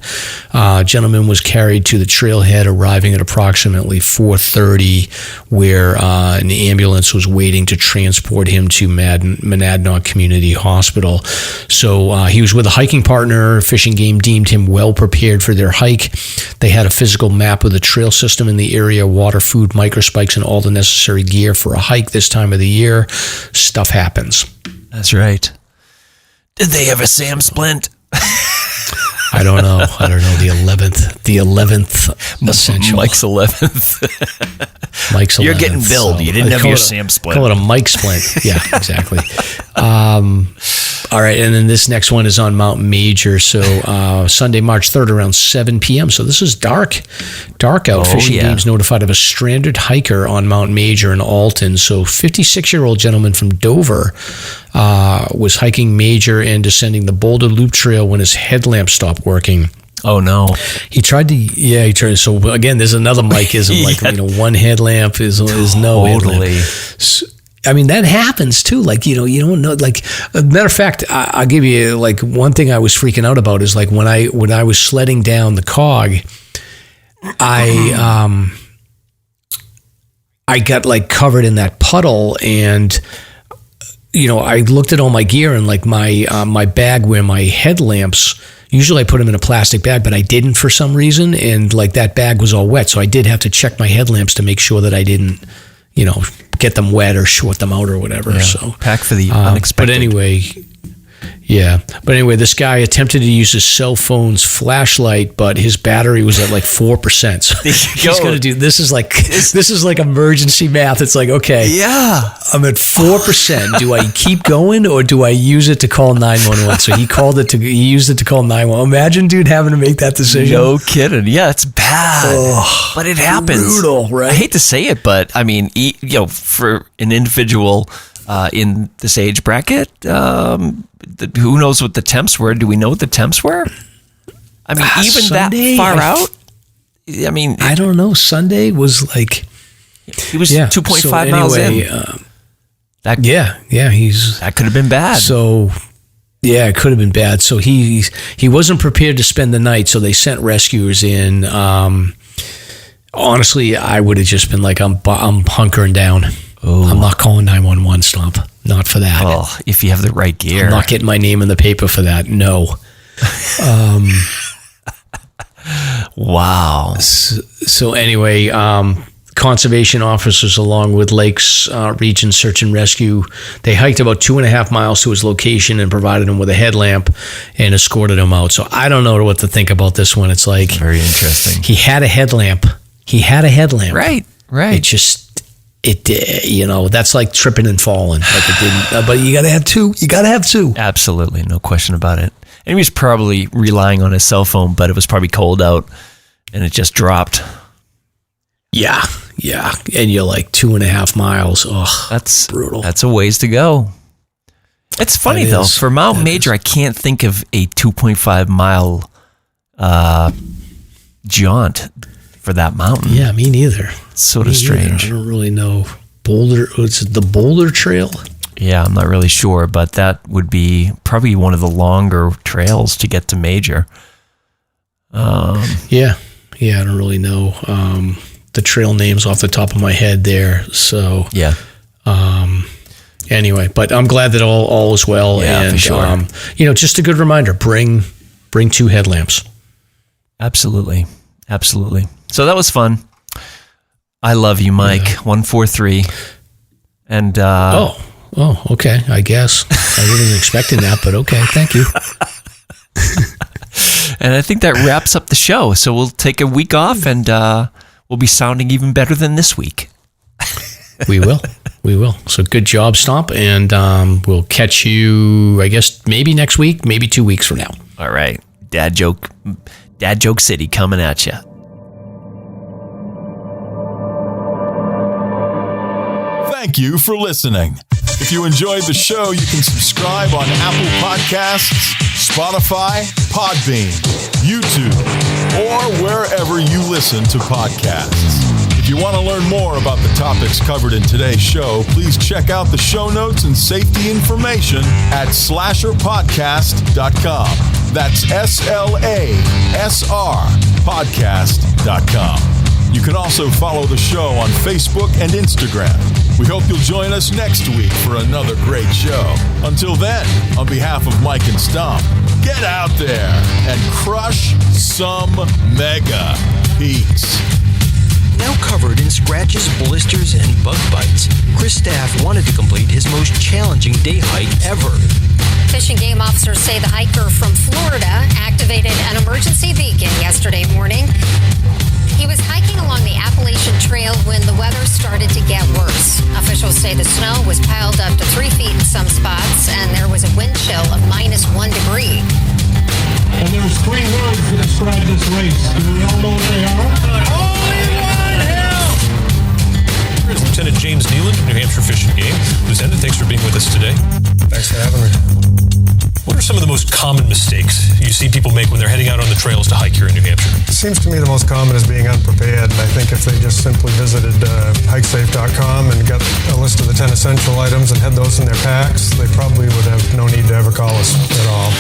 Gentleman was carried to the trailhead, arriving at approximately 4:30, where an ambulance was waiting to transport him to Monadnock Community Hospital. So he was with a hiking partner. Fishing Game deemed him well prepared for their hike. They had a physical map of the trail system in the area, water, food, microspikes, and all the necessary gear for a hike this time of the year. Stuff happens. That's right. Did they ever Sam Splint? I don't know. The 11th essential. Mike's 11th. Mike's 11th. You're getting billed. You didn't have your Sam split. Call it a Mike splint. Yeah, exactly. All right, and then this next one is on Mount Major. So Sunday, March 3rd, around 7 p.m. So this is dark out. Fishing Games notified of a stranded hiker on Mount Major in Alton. So 56-year-old gentleman from Dover was hiking Major and descending the Boulder Loop Trail when his headlamp stopped working. Oh no! He tried. So again, there's another Mikeism. Like one headlamp is no totally. I mean, that happens too. Like, you don't know. Like, a matter of fact, I'll give you like one thing I was freaking out about is like when I was sledding down the cog, I got like covered in that puddle, and I looked at all my gear and like my bag where my headlamps. Usually I put them in a plastic bag, but I didn't for some reason, and like that bag was all wet, so I did have to check my headlamps to make sure that I didn't, get them wet or short them out or whatever. Yeah, so pack for the unexpected. But anyway, this guy attempted to use his cell phone's flashlight, but his battery was at like 4%. So he's going to do this is like emergency math. It's like, okay, yeah, I'm at 4%. Do I keep going or do I use it to call 911? So he used it to call 911. Imagine, dude, having to make that decision. No kidding. Yeah, it's bad, but it happens. Brutal, right? I hate to say it, but I mean, for an individual in this age bracket, who knows what the temps were? Do we know what the temps were? I mean, even Sunday, that far out? I mean... I don't know. Sunday was like... He was 2.5 miles in. That could have been bad. So, yeah, it could have been bad. So he wasn't prepared to spend the night, so they sent rescuers in. Honestly, I would have just been like, I'm hunkering down. Oh. I'm not calling 911, Stomp. Not for that. Oh, if you have the right gear. I'm not getting my name in the paper for that. No. Wow. So anyway, conservation officers along with Lakes Region Search and Rescue, they hiked about 2.5 miles to his location and provided him with a headlamp and escorted him out. So I don't know what to think about this one. It's like... Very interesting. He had a headlamp. Right. It just... that's like tripping and falling. Like it didn't, but you got to have two. Absolutely. No question about it. And he was probably relying on his cell phone, but it was probably cold out and it just dropped. Yeah. And you're like 2.5 miles. Oh, that's brutal. That's a ways to go. It's funny though, for Mount Major, I can't think of a 2.5 mile jaunt for that mountain. Yeah, me neither. It's sort of strange. I don't really know. Boulder, it's the Boulder Trail? Yeah, I'm not really sure, but that would be probably one of the longer trails to get to Major. Yeah, I don't really know the trail names off the top of my head there. So yeah. Anyway, but I'm glad that all is well. Yeah, and, for sure. Just a good reminder: bring 2 headlamps. Absolutely. So that was fun. I love you, Mike. 143. And okay. I guess I wasn't expecting that, but okay. Thank you. And I think that wraps up the show. So we'll take a week off, and we'll be sounding even better than this week. We will. So good job, Stomp, and we'll catch you, I guess, maybe next week, maybe 2 weeks from now. All right. Dad Joke City coming at you. Thank you for listening. If you enjoyed the show, you can subscribe on Apple Podcasts, Spotify, Podbean, YouTube, or wherever you listen to podcasts. If you want to learn more about the topics covered in today's show, please check out the show notes and safety information at SLASRPodcast.com. That's SLASRPodcast.com. You can also follow the show on Facebook and Instagram. We hope you'll join us next week for another great show. Until then, on behalf of Mike and Stomp, get out there and crush some mega peaks. Now covered in scratches, blisters, and bug bites, Chris Staff wanted to complete his most challenging day hike ever. Fish and Game officers say the hiker from Florida activated an emergency beacon yesterday morning. He was hiking along the Appalachian Trail when the weather started to get worse. Officials say the snow was piled up to 3 feet in some spots, and there was a wind chill of -1 degree. And there's 3 words that describe this race. Do we all know what they are? Only one hill! Lieutenant James Nealon, New Hampshire Fish and Game. Lieutenant, thanks for being with us today. Thanks for having me. What are some of the most common mistakes you see people make when they're heading out on the trails to hike here in New Hampshire? It seems to me the most common is being unprepared, and I think if they just simply visited hikesafe.com and got a list of the 10 essential items and had those in their packs, they probably would have no need to ever call us at all.